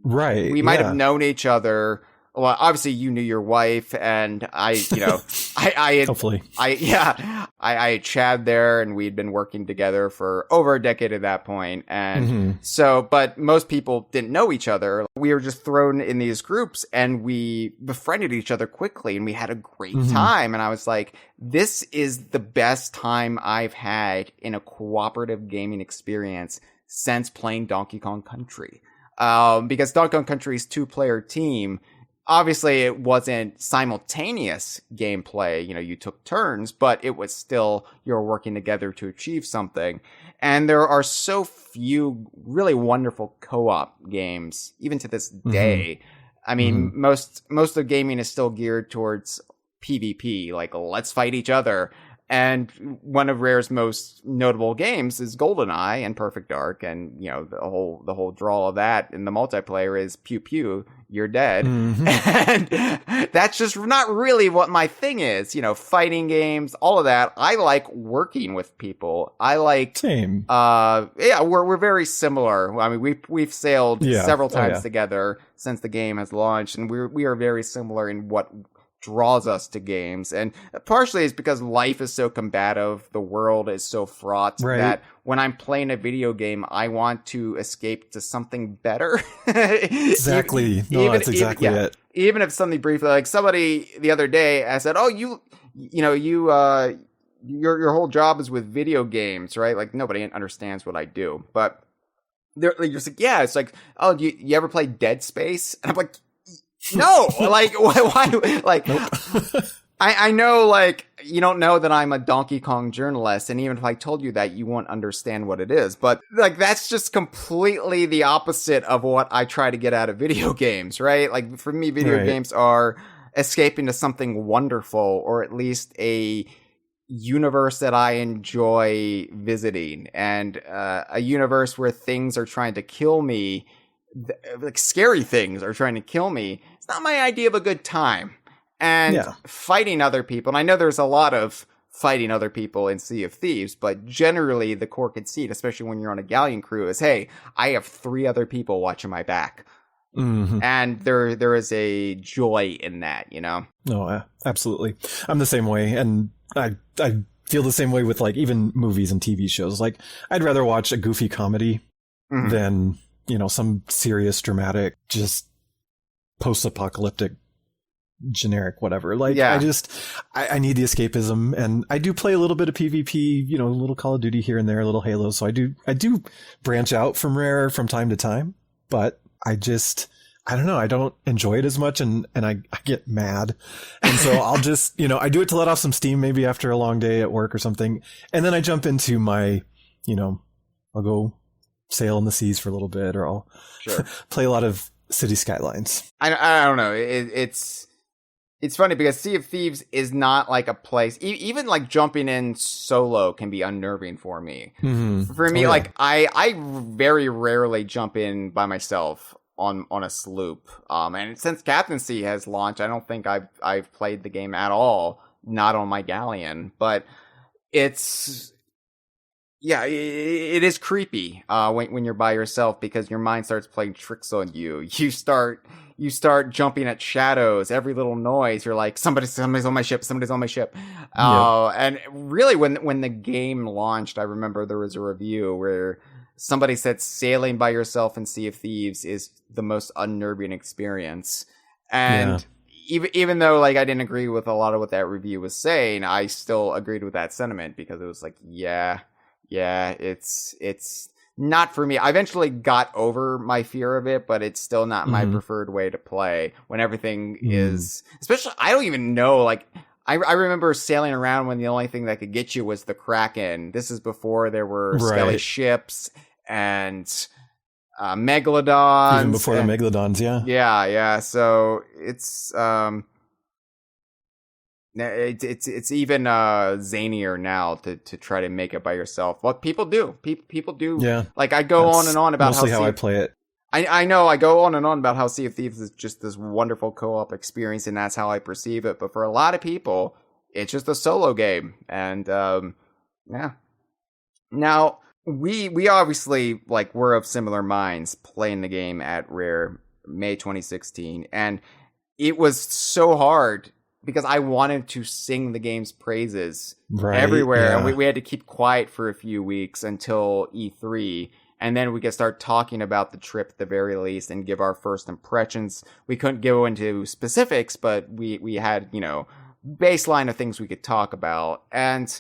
Speaker 1: might have known each other. Well, obviously you knew your wife, and I, you know, I had,
Speaker 2: hopefully,
Speaker 1: I had Chad there, and we'd been working together for over a decade at that point. And so, but most people didn't know each other. We were just thrown in these groups, and we befriended each other quickly, and we had a great time. And I was like, this is the best time I've had in a cooperative gaming experience since playing Donkey Kong Country. Because Donkey Kong Country's 2-player team, obviously, it wasn't simultaneous gameplay. You know, you took turns, but it was still, you're working together to achieve something. And there are so few really wonderful co-op games, even to this day. I mean, most of gaming is still geared towards PvP, like let's fight each other. And one of Rare's most notable games is GoldenEye and Perfect Dark, and, you know, the whole draw of that in the multiplayer is pew pew, you're dead. And that's just not really what my thing is. You know, fighting games, all of that. I like working with people. I like
Speaker 2: same.
Speaker 1: Yeah, we're very similar. I mean, we've sailed several times together since the game has launched, and we are very similar in what draws us to games. And partially it's because life is so combative, the world is so fraught, that when I'm playing a video game, I want to escape to something better.
Speaker 2: Exactly. That's exactly it.
Speaker 1: Even if something briefly, like somebody the other day, I said, oh, your whole job is with video games, right? Like nobody understands what I do, but they're just like, yeah, it's like, oh, you ever play Dead Space? And I'm like, no, like, why? Like, nope. I know, like, you don't know that I'm a Donkey Kong journalist, and even if I told you that, you won't understand what it is. But, like, that's just completely the opposite of what I try to get out of video games, right? Like, for me, video games are escaping to something wonderful, or at least a universe that I enjoy visiting, and a universe where things are trying to kill me, like scary things are trying to kill me. It's not my idea of a good time. And fighting other people, and I know there's a lot of fighting other people in Sea of Thieves, but generally the core conceit, especially when you're on a galleon crew, is, hey, I have 3 other people watching my back. And there is a joy in that, you know?
Speaker 2: No, absolutely. I'm the same way, and I feel the same way with, like, even movies and TV shows. Like, I'd rather watch a goofy comedy than, you know, some serious, dramatic, just post-apocalyptic, generic, whatever. Like, I need the escapism, and I do play a little bit of PvP, you know, a little Call of Duty here and there, a little Halo. So I do branch out from Rare from time to time, but I don't know, I don't enjoy it as much, and I get mad. And so I'll just, you know, I do it to let off some steam, maybe after a long day at work or something. And then I jump into my, you know, I'll go sail in the seas for a little bit, or I'll play a lot of City Skylines.
Speaker 1: I don't know. It's funny because Sea of Thieves is not like a place, even like jumping in solo can be unnerving for me. For me, like I very rarely jump in by myself on a sloop. And since Captaincy has launched, I don't think I've played the game at all, not on my galleon, but it's, yeah, it is creepy when you're by yourself, because your mind starts playing tricks on you. You start jumping at shadows. Every little noise, you're like, somebody's on my ship. Somebody's on my ship. And really, when the game launched, I remember there was a review where somebody said sailing by yourself in Sea of Thieves is the most unnerving experience. And even though like I didn't agree with a lot of what that review was saying, I still agreed with that sentiment because it was like, yeah, it's not for me. I eventually got over my fear of it, but it's still not my preferred way to play when everything is, especially, I don't even know, like, I remember sailing around when the only thing that could get you was the Kraken. This is before there were skelly ships and megalodons.
Speaker 2: Even before the megalodons, yeah.
Speaker 1: Yeah. So it's even zanier now to try to make it by yourself. Well, people do. People do.
Speaker 2: Yeah.
Speaker 1: Like I go on and on about
Speaker 2: how I play it.
Speaker 1: I know I go on and on about how Sea of Thieves is just this wonderful co-op experience, and that's how I perceive it. But for a lot of people, it's just a solo game, and yeah. Now we obviously like we're of similar minds playing the game at Rare May 2016, and it was so hard because I wanted to sing the game's praises everywhere, and we had to keep quiet for a few weeks until E3. And then we could start talking about the trip at the very least and give our first impressions. We couldn't go into specifics, but we had, baseline of things we could talk about. And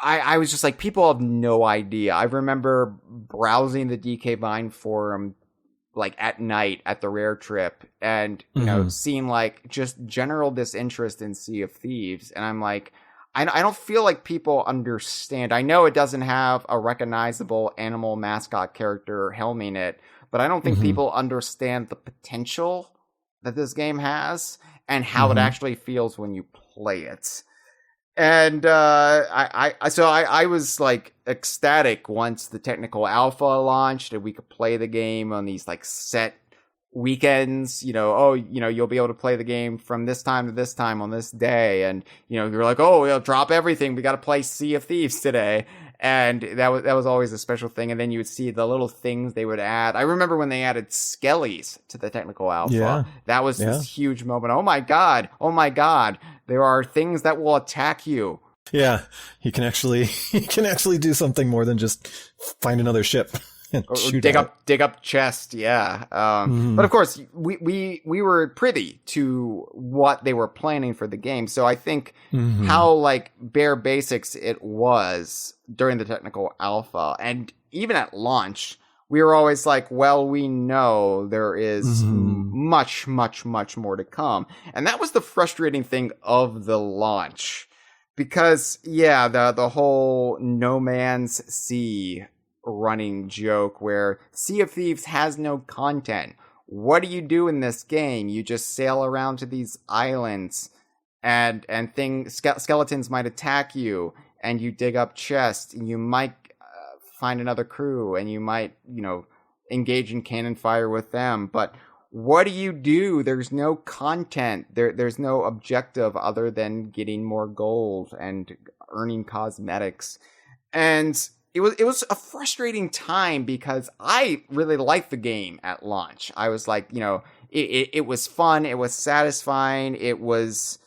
Speaker 1: I was just like, people have no idea. I remember browsing the DK Vine forum like at night at the Rare trip and, seeing like just general disinterest in Sea of Thieves. And I'm like, I don't feel like people understand. I know it doesn't have a recognizable animal mascot character helming it, but I don't think people understand the potential that this game has and how it actually feels when you play it. And I was like ecstatic once the technical alpha launched and we could play the game on these like set weekends, you'll be able to play the game from this time to this time on this day. And, you're like, oh, we'll drop everything. We got to play Sea of Thieves today. And that was always a special thing. And then you would see the little things they would add. I remember when they added skellies to the technical alpha.
Speaker 2: Yeah.
Speaker 1: That was this huge moment. Oh my God. There are things that will attack you.
Speaker 2: Yeah. He can actually do something more than just find another ship.
Speaker 1: Or dig up chest, yeah. But of course, we were privy to what they were planning for the game, so I think how like bare basics it was during the technical alpha, and even at launch, we were always like, well, we know there is much more to come, and that was the frustrating thing of the launch, because the whole No Man's Sea running joke where Sea of Thieves has no content. What do you do in this game? You just sail around to these islands and skeletons might attack you and you dig up chests and you might find another crew and you might, engage in cannon fire with them. But what do you do? There's no content. There's no objective other than getting more gold and earning cosmetics. And it was a frustrating time because I really liked the game at launch. I was like, it was fun. It was satisfying. It was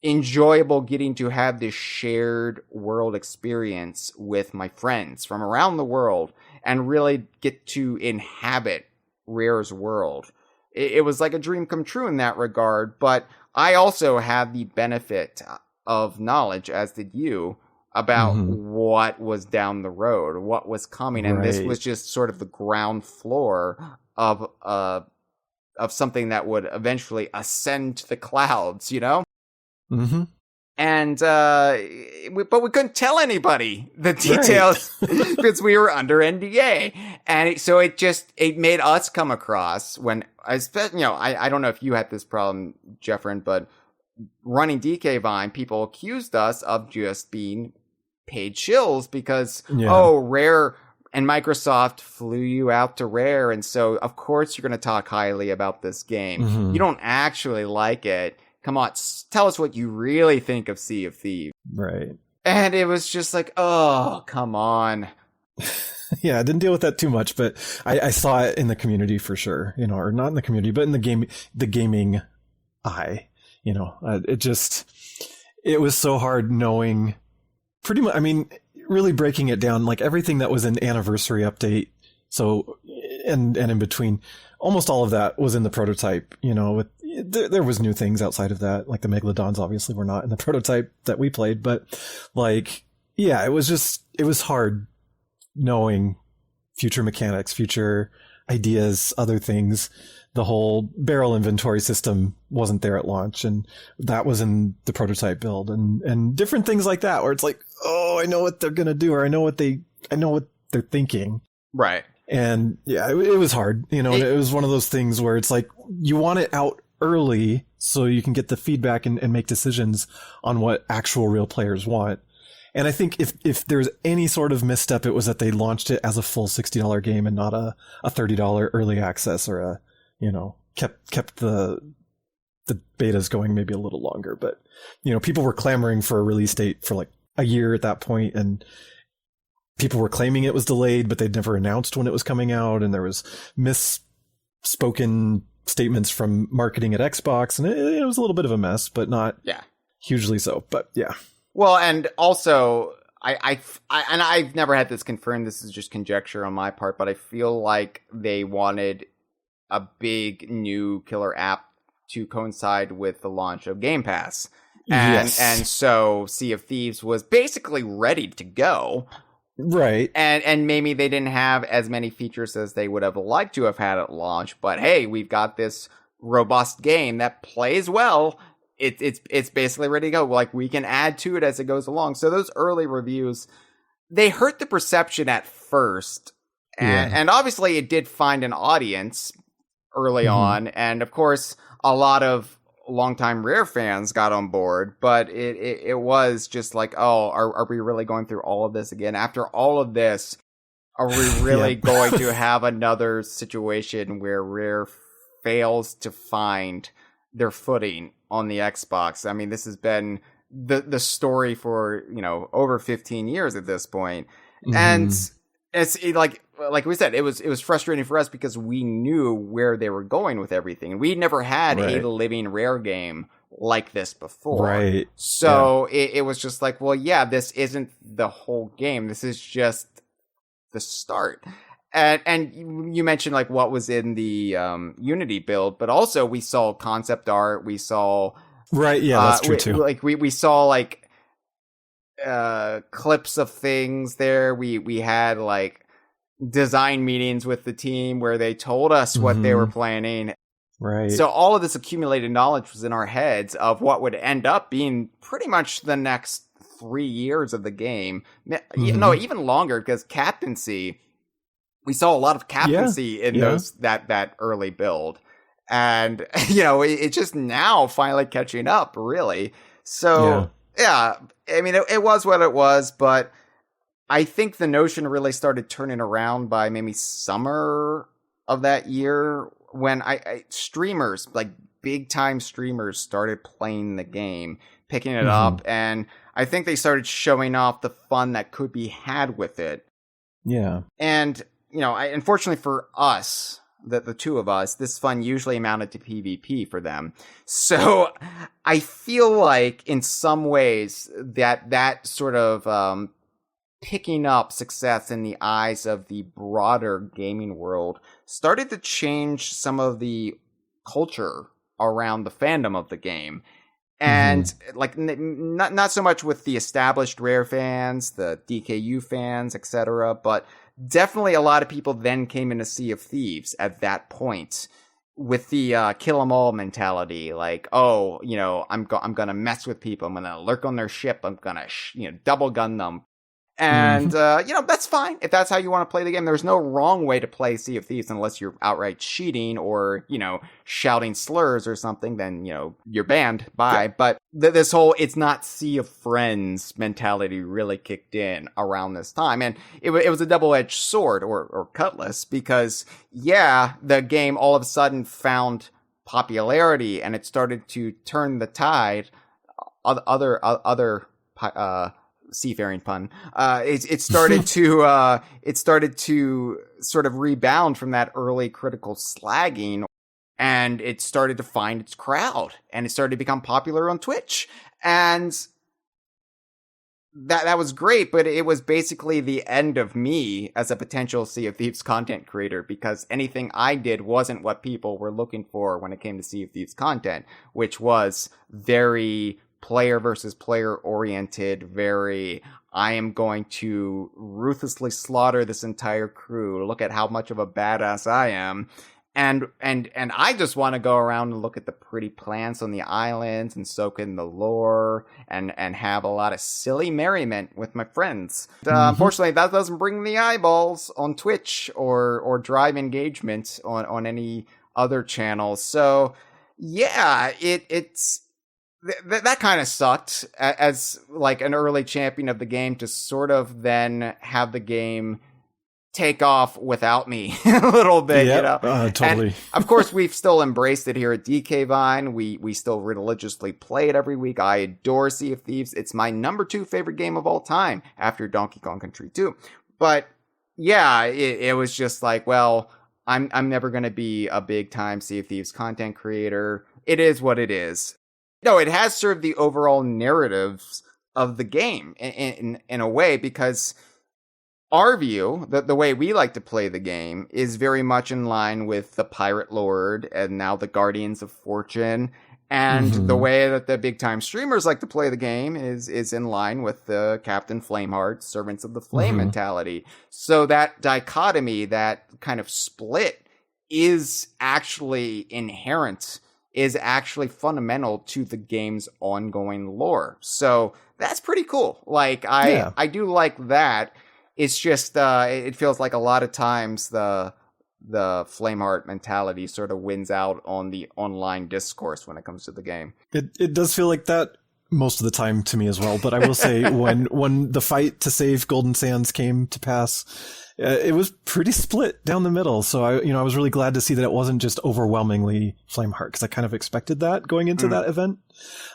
Speaker 1: enjoyable getting to have this shared world experience with my friends from around the world and really get to inhabit Rare's world. It was like a dream come true in that regard, but I also had the benefit of knowledge, as did you, about what was down the road, what was coming. And this was just sort of the ground floor of something that would eventually ascend to the clouds, And, but we couldn't tell anybody the details because we were under NDA. And it made us come across when I don't know if you had this problem, Jephren, but running DK Vine, people accused us of just being paid shills because, Rare and Microsoft flew you out to Rare. And so, of course, you're going to talk highly about this game. You don't actually like it. Come on, tell us what you really think of Sea of Thieves.
Speaker 2: Right.
Speaker 1: And it was just like, oh, come on.
Speaker 2: Yeah, I didn't deal with that too much, but I saw it in the community for sure, or not in the community, but in the gaming eye, it was so hard knowing pretty much, really breaking it down, like everything that was an anniversary update. So, and in between, almost all of that was in the prototype, with there was new things outside of that. Like the Megalodons obviously were not in the prototype that we played, but like, yeah, it was hard knowing future mechanics, future ideas, other things. The whole barrel inventory system wasn't there at launch, and that was in the prototype build, and different things like that, where it's like, oh, I know what they're gonna do, or I know what they're thinking.
Speaker 1: Right.
Speaker 2: And yeah, it was hard, and it was one of those things where it's like, you want it out early so you can get the feedback and make decisions on what actual real players want. And I think if there's any sort of misstep, it was that they launched it as a full $60 game and not a $30 early access, or kept the betas going maybe a little longer. But, people were clamoring for a release date for like a year at that point, and people were claiming it was delayed, but they'd never announced when it was coming out. And there was misspoken statements from marketing at Xbox, and it was a little bit of a mess, but not hugely so. But yeah.
Speaker 1: Well, and also, I've never had this confirmed. This is just conjecture on my part, but I feel like they wanted a big new killer app to coincide with the launch of Game Pass. And so Sea of Thieves was basically ready to go.
Speaker 2: Right.
Speaker 1: And maybe they didn't have as many features as they would have liked to have had at launch, but hey, we've got this robust game that plays well. It's basically ready to go. Like, we can add to it as it goes along. So those early reviews, they hurt the perception at first. And obviously it did find an audience early on. And of course, a lot of longtime Rare fans got on board, but it was just like, oh, are we really going through all of this again? After all of this, are we really going to have another situation where Rare fails to find their footing on the Xbox? I mean, this has been the story for, over 15 years at this point. And it's like we said, it was frustrating for us because we knew where they were going with everything. And we never had a living Rare game like this before.
Speaker 2: Right.
Speaker 1: So it was just like, well, yeah, this isn't the whole game. This is just the start. And you mentioned like what was in the Unity build, but also we saw concept art. We saw
Speaker 2: that's true too.
Speaker 1: Like we saw like clips of things there. We had like design meetings with the team where they told us what they were planning.
Speaker 2: Right.
Speaker 1: So all of this accumulated knowledge was in our heads of what would end up being pretty much the next 3 years of the game. No, even longer, because captaincy. We saw a lot of captaincy in those that early build. And, it's just now finally catching up, really. So, I mean, it was what it was, but I think the notion really started turning around by maybe summer of that year when streamers, like big-time streamers, started playing the game, picking it up, and I think they started showing off the fun that could be had with it.
Speaker 2: Yeah.
Speaker 1: And unfortunately for us, the two of us, this fun usually amounted to PvP for them. So I feel like in some ways that sort of picking up success in the eyes of the broader gaming world started to change some of the culture around the fandom of the game. And like not so much with the established Rare fans, the DKU fans, etc., but definitely a lot of people then came into Sea of Thieves at that point with the kill 'em all mentality. Like, oh, I'm gonna mess with people. I'm gonna lurk on their ship. I'm gonna double gun them. And, that's fine. If that's how you want to play the game, there's no wrong way to play Sea of Thieves unless you're outright cheating or, shouting slurs or something, then, you're banned. Bye. Yeah. But this whole it's not Sea of Friends mentality really kicked in around this time. And it was a double-edged sword or cutlass because, the game all of a sudden found popularity and it started to turn the tide. Other seafaring pun. It started to sort of rebound from that early critical slagging, and it started to find its crowd, and it started to become popular on Twitch. And that was great, but it was basically the end of me as a potential Sea of Thieves content creator, because anything I did wasn't what people were looking for when it came to Sea of Thieves content, which was very player versus player oriented, very, I am going to ruthlessly slaughter this entire crew. Look at how much of a badass I am. And I just want to go around and look at the pretty plants on the islands and soak in the lore and have a lot of silly merriment with my friends. Unfortunately, that doesn't bring the eyeballs on Twitch or drive engagement on any other channels. So yeah, it's that kind of sucked as like an early champion of the game to sort of then have the game take off without me a little bit, you know?
Speaker 2: Totally.
Speaker 1: And of course, we've still embraced it here at DK Vine. We still religiously play it every week. I adore Sea of Thieves. It's my number 2 favorite game of all time after Donkey Kong Country 2. But yeah, it was just like, well, I'm never going to be a big time Sea of Thieves content creator. It is what it is. No, it has served the overall narratives of the game in a way, because our view, the way we like to play the game, is very much in line with the Pirate Lord and now the Guardians of Fortune. And the way that the big time streamers like to play the game is in line with the Captain Flameheart, Servants of the Flame mentality. So that dichotomy, that kind of split, is actually inherent, is actually fundamental to the game's ongoing lore. So that's pretty cool. Like, I do like that. It's just, it feels like a lot of times the Flameheart mentality sort of wins out on the online discourse when it comes to the game.
Speaker 2: It does feel like that most of the time to me as well. But I will say when the fight to save Golden Sands came to pass, it was pretty split down the middle. So I was really glad to see that it wasn't just overwhelmingly Flameheart, because I kind of expected that going into that event.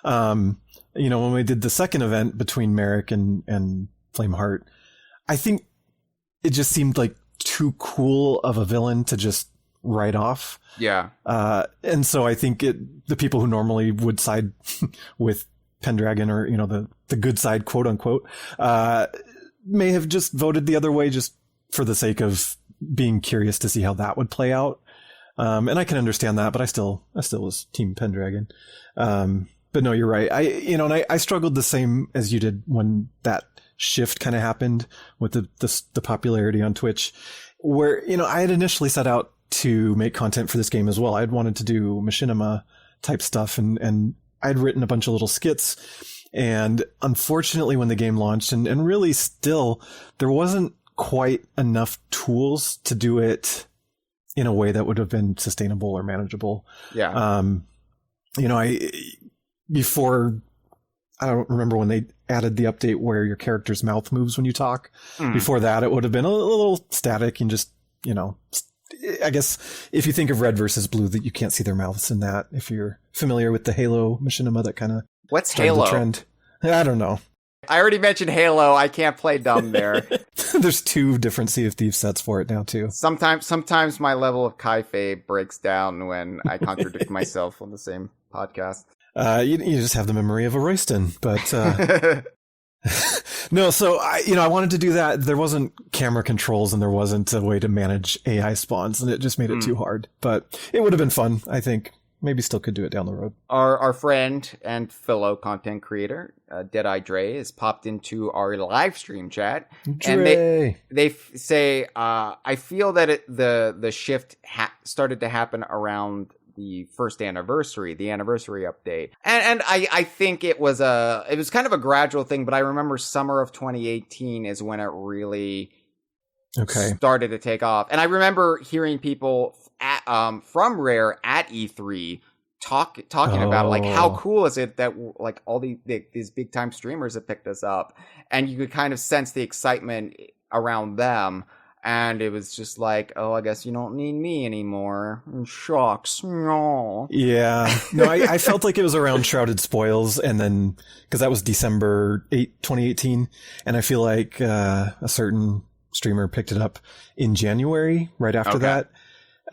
Speaker 2: When we did the second event between Merrick and Flameheart, I think it just seemed like too cool of a villain to just write off.
Speaker 1: Yeah.
Speaker 2: And so I think the people who normally would side with Pendragon, or, the good side, quote unquote, may have just voted the other way just for the sake of being curious to see how that would play out. And I can understand that, but I still was Team Pendragon. But no, you're right. I struggled the same as you did when that shift kind of happened with the popularity on Twitch, where, I had initially set out to make content for this game as well. I had wanted to do machinima type stuff, and I'd written a bunch of little skits. And unfortunately, when the game launched, and really still, there wasn't quite enough tools to do it in a way that would have been sustainable or manageable.
Speaker 1: Yeah.
Speaker 2: Before, I don't remember when they added the update where your character's mouth moves when you talk. Before that, it would have been a little static and just, I guess if you think of Red versus Blue, that you can't see their mouths in that. If you're familiar with the Halo machinima, that kind of
Speaker 1: what's Halo?
Speaker 2: The trend. I don't know.
Speaker 1: I already mentioned Halo. I can't play dumb there.
Speaker 2: There's 2 different Sea of Thieves sets for it now too.
Speaker 1: Sometimes my level of kayfabe breaks down when I contradict myself on the same podcast.
Speaker 2: You just have the memory of a Royston, but no. So I wanted to do that. There wasn't camera controls and there wasn't a way to manage AI spawns, and it just made it too hard. But it would have been fun, I think. Maybe still could do it down the road.
Speaker 1: Our friend and fellow content creator, Deadeye Dre, has popped into our live stream chat.
Speaker 2: Dre.
Speaker 1: And they say, I feel that the shift started to happen around the first anniversary, the anniversary update. And I think it was kind of a gradual thing, but I remember summer of 2018 is when it really started to take off. And I remember hearing people from Rare at E3 talking about like, how cool is it that like all these big time streamers have picked us up, and you could kind of sense the excitement around them. And it was just like, oh, I guess you don't need me anymore. Shucks. No.
Speaker 2: Yeah. No, I felt like it was around Shrouded Spoils, and then, because that was December 8, 2018. And I feel like a certain streamer picked it up in January, right after that.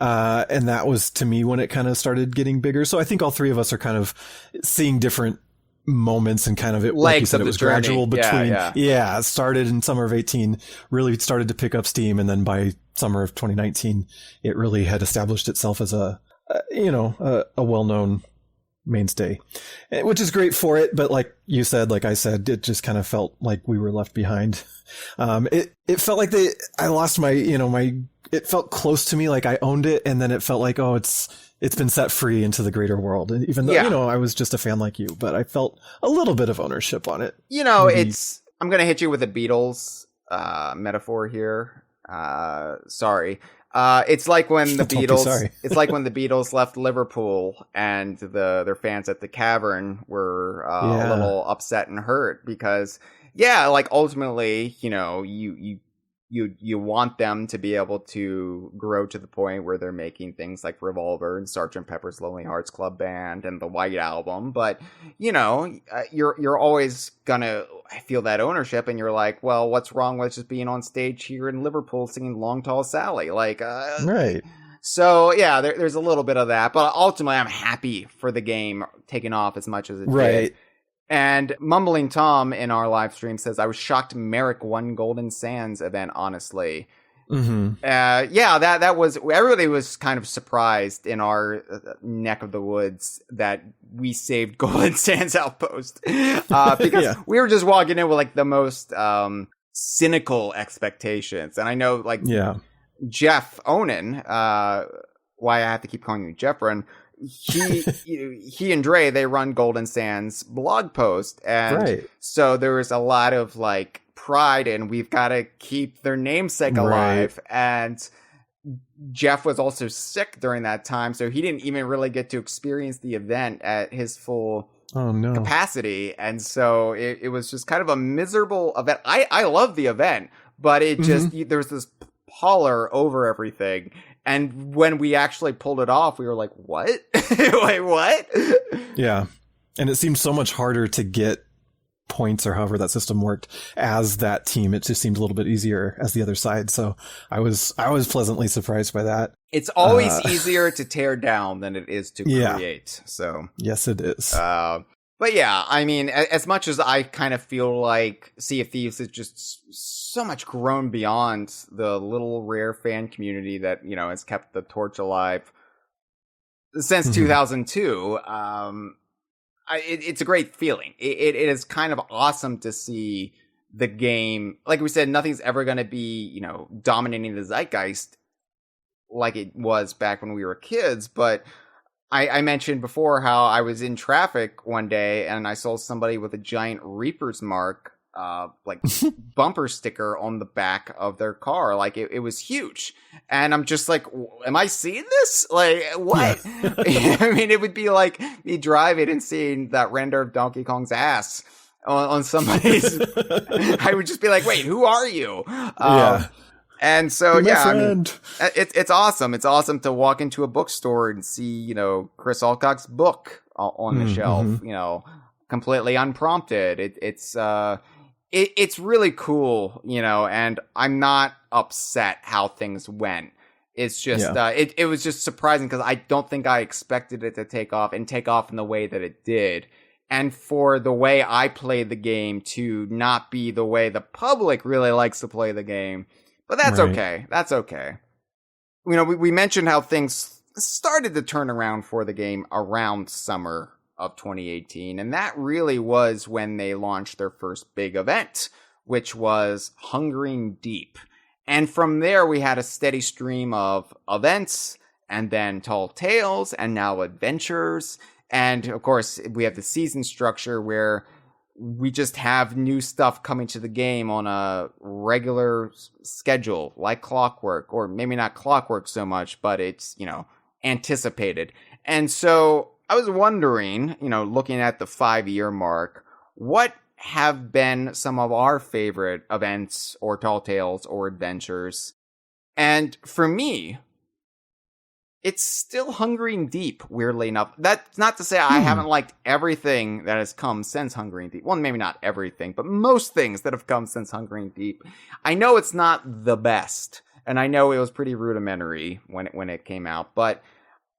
Speaker 2: And that was, to me, when it kind of started getting bigger. So I think all 3 of us are kind of seeing different moments and kind of it,
Speaker 1: legs
Speaker 2: like you said,
Speaker 1: of
Speaker 2: it
Speaker 1: the
Speaker 2: was
Speaker 1: journey.
Speaker 2: gradual between,
Speaker 1: yeah.
Speaker 2: It started in summer of 18, really started to pick up steam. And then by summer of 2019, it really had established itself as a well-known mainstay, which is great for it. But like you said, like I said, it just kind of felt like we were left behind. It felt like I lost it felt close to me, like I owned it. And then it felt like, it's been set free into the greater world. And even though, I was just a fan like you, but I felt a little bit of ownership on it.
Speaker 1: I'm going to hit you with a Beatles metaphor here. Sorry. It's like when the Beatles left Liverpool and their fans at the Cavern were a little upset and hurt because, like ultimately, you want them to be able to grow to the point where they're making things like Revolver and Sgt. Pepper's Lonely Hearts Club Band and the White Album. But, you're always gonna feel that ownership and you're like, well, what's wrong with just being on stage here in Liverpool singing Long Tall Sally?
Speaker 2: Right.
Speaker 1: So, there's a little bit of that. But ultimately, I'm happy for the game taking off as much as it did. And Mumbling Tom in our live stream says, I was shocked Merrick won Golden Sands event, honestly.
Speaker 2: Mm-hmm.
Speaker 1: That was, everybody was kind of surprised in our neck of the woods that we saved Golden Sands Outpost. Because we were just walking in with like the most cynical expectations. And I know Jeph Onan, why I have to keep calling you Jephren, he and Dre, they run Golden Sands blog post. And so there was a lot of like pride and we've got to keep their namesake alive. And Jeph was also sick during that time. So he didn't even really get to experience the event at his full capacity. And so it was just kind of a miserable event. I love the event, but it just, there was this pallor over everything. And when we actually pulled it off, we were like, what? Wait, what?
Speaker 2: Yeah. And it seemed so much harder to get points or however that system worked as that team. It just seemed a little bit easier as the other side. So I was pleasantly surprised by that.
Speaker 1: It's always easier to tear down than it is to create. So
Speaker 2: yes, it is.
Speaker 1: But I mean, as much as I kind of feel like Sea of Thieves is just so much grown beyond the little rare fan community that, has kept the torch alive since 2002, it's a great feeling. It is kind of awesome to see the game. Like we said, nothing's ever going to be, dominating the zeitgeist like it was back when we were kids, but I mentioned before how I was in traffic one day and I saw somebody with a giant Reaper's mark, bumper sticker on the back of their car. Like it was huge. And I'm just like, am I seeing this? Like what? Yeah. I mean, it would be like me driving and seeing that render of Donkey Kong's ass on somebody's, I would just be like, wait, who are you? And so, I mean, it's awesome. It's awesome to walk into a bookstore and see, Chris Alcock's book on the shelf, completely unprompted. It's really cool, and I'm not upset how things went. It's just, it was just surprising because I don't think I expected it to take off in the way that it did. And for the way I played the game to not be the way the public really likes to play the game. But that's okay. That's okay. We mentioned how things started to turn around for the game around summer of 2018. And that really was when they launched their first big event, which was Hungering Deep. And from there, we had a steady stream of events and then Tall Tales and now Adventures. And of course, we have the season structure where we just have new stuff coming to the game on a regular schedule, like clockwork, or maybe not clockwork so much, but it's, anticipated. And so I was wondering, looking at the 5-year mark, what have been some of our favorite events or Tall Tales or adventures? And for me, it's still Hungering Deep, weirdly enough. That's not to say I haven't liked everything that has come since Hungering Deep. Well, maybe not everything, but most things that have come since Hungering Deep. I know it's not the best, and I know it was pretty rudimentary when it came out, but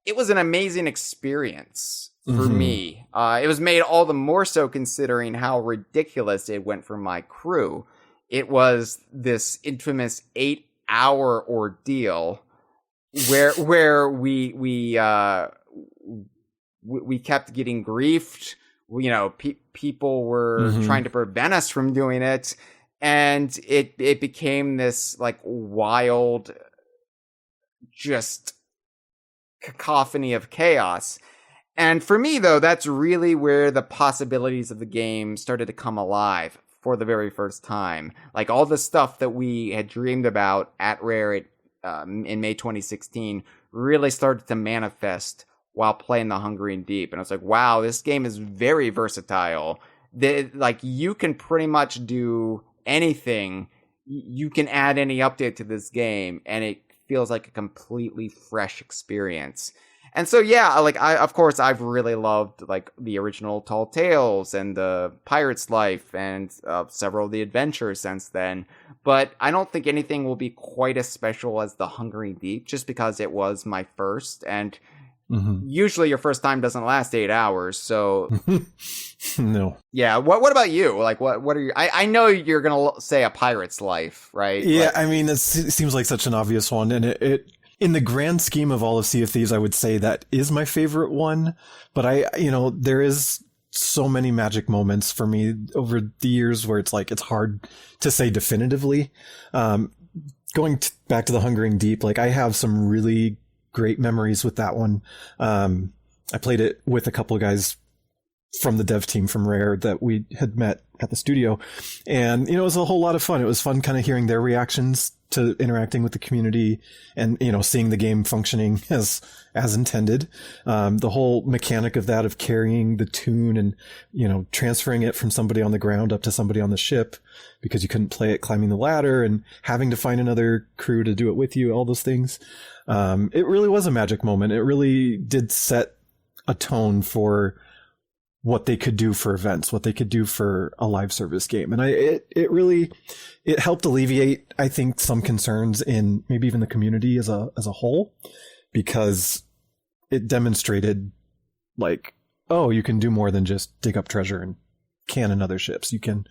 Speaker 1: it was an amazing experience for me. It was made all the more so considering how ridiculous it went for my crew. It was this infamous 8-hour ordeal where we kept getting griefed. You know, people were trying to prevent us from doing it, and it became this like wild, just cacophony of chaos. And for me, though, that's really where the possibilities of the game started to come alive for the very first time. Like, all the stuff that we had dreamed about at Rare in May 2016 really started to manifest while playing the Hungering Deep. And I was like, wow, this game is very versatile. Like, you can pretty much do anything. You can add any update to this game, and it feels like a completely fresh experience. And so, yeah, like, I've really loved, like, the original Tall Tales and the Pirate's Life and several of the adventures since then. But I don't think anything will be quite as special as the Hungering Deep, just because it was my first. And usually your first time doesn't last 8 hours. So,
Speaker 2: no.
Speaker 1: Yeah. What about you? Like, what are you? I know you're going to say A Pirate's Life, right?
Speaker 2: Yeah, I mean, it seems like such an obvious one. And it in the grand scheme of all of Sea of Thieves, I would say that is my favorite one. But there is so many magic moments for me over the years where it's like, it's hard to say definitively. Going back to the Hungering Deep, like, I have some really great memories with that one. I played it with a couple of guys from the dev team from Rare that we had met at the studio. And, it was a whole lot of fun. It was fun kind of hearing their reactions to interacting with the community and, seeing the game functioning as intended. The whole mechanic of that, of carrying the tune and, transferring it from somebody on the ground up to somebody on the ship because you couldn't play it climbing the ladder, and having to find another crew to do it with you, all those things. It really was a magic moment. It really did set a tone for what they could do for events, what they could do for a live service game. And it helped alleviate, I think, some concerns in maybe even the community as a whole, because it demonstrated, like, oh, you can do more than just dig up treasure and cannon other ships. You can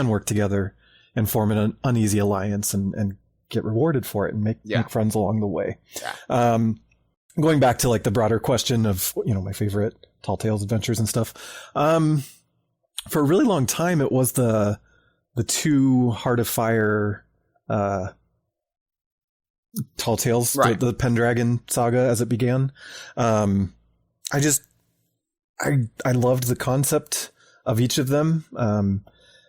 Speaker 2: work together and form an uneasy alliance and get rewarded for it and make friends along the way. Yeah. Going back to, like, the broader question of, my favorite Tall Tales adventures and stuff. For a really long time, it was the two Heart of Fire Tall Tales, right. the Pendragon saga as it began. I loved the concept of each of them.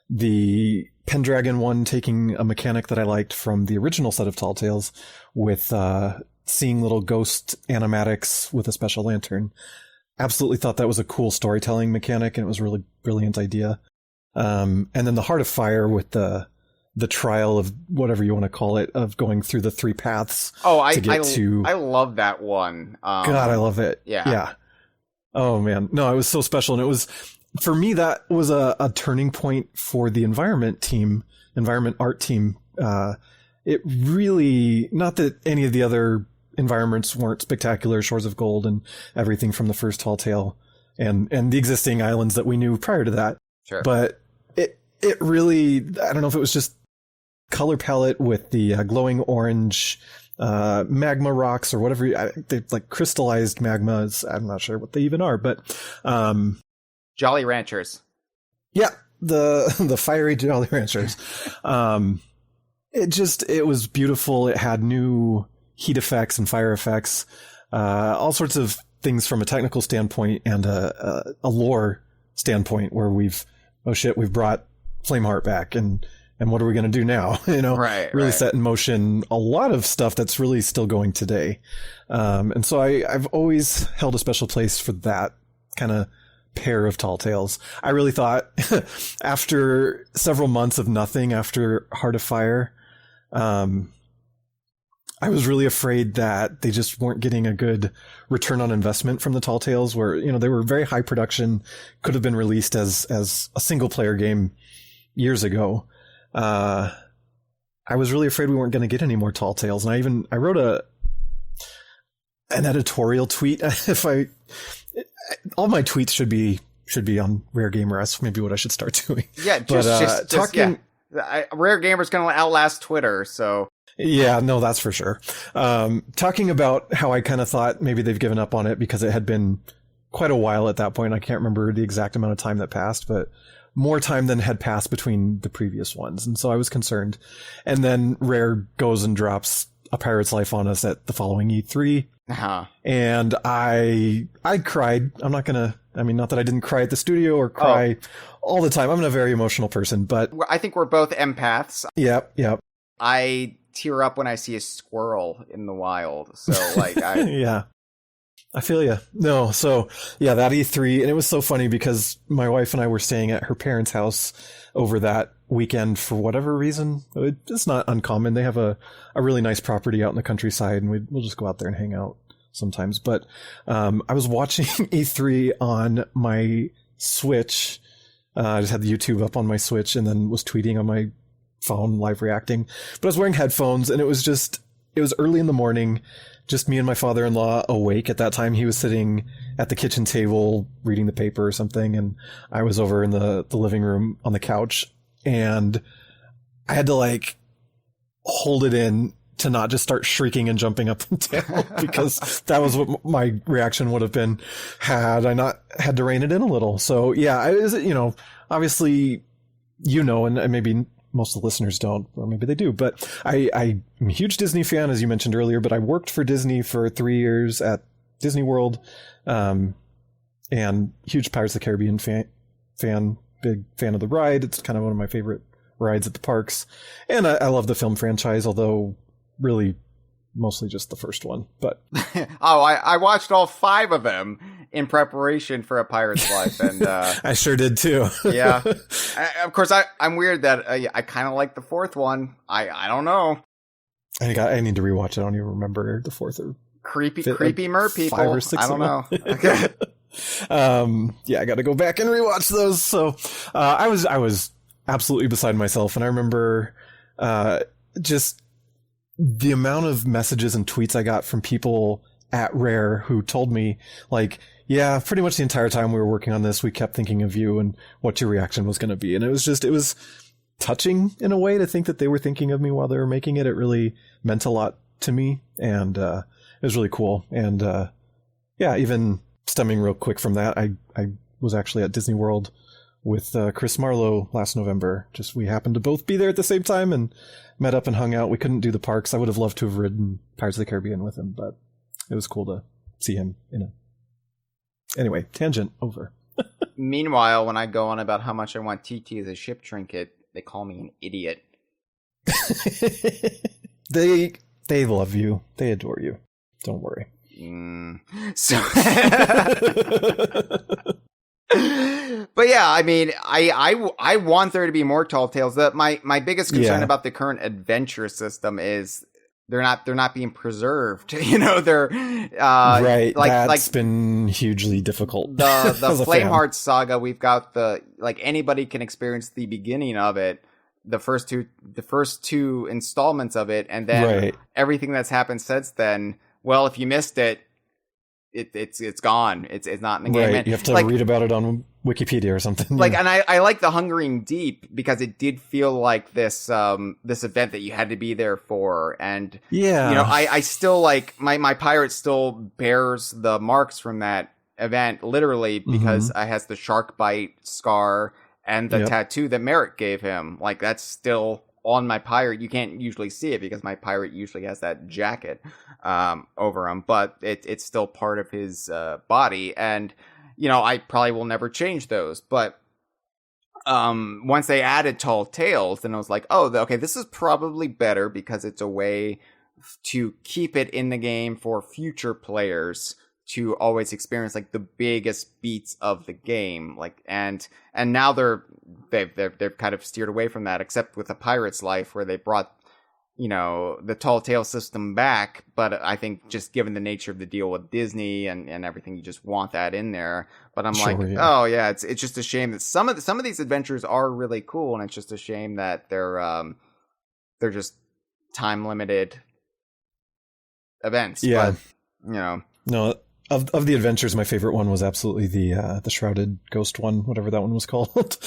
Speaker 2: The Pendragon one taking a mechanic that I liked from the original set of Tall Tales with seeing little ghost animatics with a special lantern. Absolutely thought that was a cool storytelling mechanic, and it was a really brilliant idea. And then the Heart of Fire with the trial of whatever you want to call it, of going through the three paths.
Speaker 1: Oh, I love that one.
Speaker 2: God, I love it. Yeah. Oh man, no, it was so special, and it was, for me, that was a turning point for the environment art team. It really, not that any of the other environments weren't spectacular, Shores of Gold and everything from the first Tall Tale and the existing islands that we knew prior to that.
Speaker 1: Sure. But
Speaker 2: it really, I don't know if it was just color palette with the glowing orange magma rocks or whatever. They like crystallized magmas. I'm not sure what they even are, but
Speaker 1: Jolly Ranchers.
Speaker 2: Yeah, the fiery Jolly Ranchers. It was beautiful. It had new heat effects and fire effects, all sorts of things from a technical standpoint and a lore standpoint, where we've brought Flameheart back, and what are we going to do now? Really set in motion a lot of stuff that's really still going today. And so I've always held a special place for that kind of pair of Tall Tales. I really thought after several months of nothing after Heart of Fire, I was really afraid that they just weren't getting a good return on investment from the Tall Tales, where, they were very high production, could have been released as a single player game years ago. I was really afraid we weren't going to get any more Tall Tales. And I wrote an editorial tweet. all my tweets should be on Rare Gamer. That's maybe what I should start doing.
Speaker 1: Yeah, just talking. Yeah. Rare Gamer's going to outlast Twitter, so.
Speaker 2: Yeah, no, that's for sure. Talking about how I kind of thought maybe they've given up on it because it had been quite a while at that point. I can't remember the exact amount of time that passed, but more time than had passed between the previous ones. And so I was concerned. And then Rare goes and drops A Pirate's Life on us at the following E3.
Speaker 1: Uh-huh.
Speaker 2: And I cried. I'm not going to, not that I didn't cry at the studio or cry all the time. I'm a very emotional person, but
Speaker 1: I think we're both empaths.
Speaker 2: Yep.
Speaker 1: I tear up when I see a squirrel in the wild. So
Speaker 2: yeah. I feel you. No, so yeah, that E3, and it was so funny because my wife and I were staying at her parents' house over that weekend for whatever reason. It's not uncommon. They have a really nice property out in the countryside, and we'll just go out there and hang out sometimes. But I was watching E3 on my Switch. I just had the YouTube up on my Switch and then was tweeting on my phone, live reacting. But I was wearing headphones, and it was early in the morning. Just me and my father-in-law awake at that time. He was sitting at the kitchen table reading the paper or something, and I was over in the living room on the couch, and I had to hold it in to not just start shrieking and jumping up and down because that was what my reaction would have been had I not had to rein it in a little. So yeah, obviously, and maybe most of the listeners don't, or maybe they do, but I'm a huge Disney fan, as you mentioned earlier, but I worked for Disney for 3 years at Disney World, and huge Pirates of the Caribbean fan, big fan of the ride. It's kind of one of my favorite rides at the parks. And I love the film franchise, although really mostly just the first one. But
Speaker 1: I watched all 5 of them in preparation for A Pirate's Life, and
Speaker 2: I sure did too.
Speaker 1: Yeah, of course I'm weird that I kind of like the 4th one. I don't know.
Speaker 2: I need to rewatch it. I don't even remember the 4th or
Speaker 1: creepy mer people.
Speaker 2: 5 or 6.
Speaker 1: I don't know. Okay.
Speaker 2: Yeah, I got to go back and rewatch those. So I was absolutely beside myself, and I remember just the amount of messages and tweets I got from people at Rare who told me, yeah, pretty much the entire time we were working on this, we kept thinking of you and what your reaction was going to be. And it was touching in a way to think that they were thinking of me while they were making it. It really meant a lot to me, and it was really cool. And yeah, even stemming real quick from that, I was actually at Disney World with Chris Marlowe last November. We happened to both be there at the same time and met up and hung out. We couldn't do the parks. I would have loved to have ridden Pirates of the Caribbean with him, but it was cool to see him Anyway, tangent over.
Speaker 1: Meanwhile, when I go on about how much I want TT as a ship trinket, they call me an idiot.
Speaker 2: They love you. They adore you. Don't worry.
Speaker 1: So, but yeah, I want there to be more Tall Tales. My biggest concern about the current adventure system is they're not being preserved. They're
Speaker 2: right. That's been hugely difficult.
Speaker 1: The Flameheart saga, we've got anybody can experience the beginning of it, the first two installments of it, and then everything that's happened since then. Well, if you missed it, it's gone. It's not in the game.
Speaker 2: Right. You have to read about it on Wikipedia or something.
Speaker 1: And I like the Hungering Deep because it did feel like this event that you had to be there for. And I still my pirate still bears the marks from that event, literally, because it has the shark bite scar and the tattoo that Merrick gave him. That's still on my pirate. You can't usually see it because my pirate usually has that jacket over him, but it's still part of his body. And I probably will never change those. But once they added Tall Tales, then I was like, oh, okay, this is probably better because it's a way to keep it in the game for future players to always experience the biggest beats of the game. And now they've kind of steered away from that, except with A Pirate's Life, where they brought the Tall Tale system back. But I think just given the nature of the deal with Disney and everything, you just want that in there. But I'm oh yeah, it's just a shame that some of these adventures are really cool, and it's just a shame that they're just time limited events.
Speaker 2: Yeah.
Speaker 1: But,
Speaker 2: no, Of the adventures, my favorite one was absolutely the Shrouded Ghost one, whatever that one was called,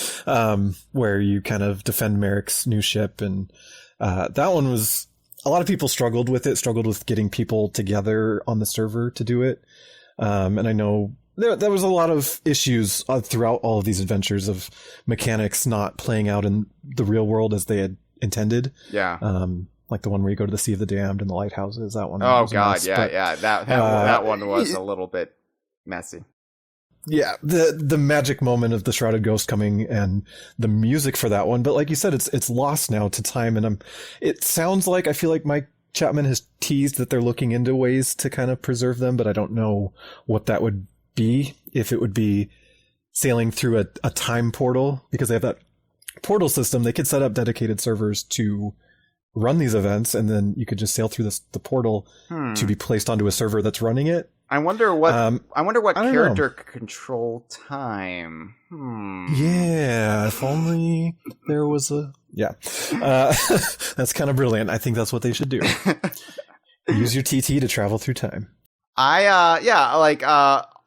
Speaker 2: where you kind of defend Merrick's new ship. And that one was, a lot of people struggled with getting people together on the server to do it. And I know there was a lot of issues throughout all of these adventures of mechanics not playing out in the real world as they had intended.
Speaker 1: Yeah.
Speaker 2: Like the one where you go to the Sea of the Damned and the lighthouses. That one.
Speaker 1: Oh God, yeah. That one was a little bit messy.
Speaker 2: Yeah, the magic moment of the Shrouded Ghost coming and the music for that one. But like you said, it's lost now to time, and it sounds like, I feel like Mike Chapman has teased that they're looking into ways to kind of preserve them, but I don't know what that would be. If it would be sailing through a time portal, because they have that portal system. They could set up dedicated servers to run these events, and then you could just sail through the portal to be placed onto a server that's running it.
Speaker 1: I wonder what character could control time.
Speaker 2: Yeah, if only there was a... Yeah. That's kind of brilliant. I think that's what they should do. Use your TT to travel through time.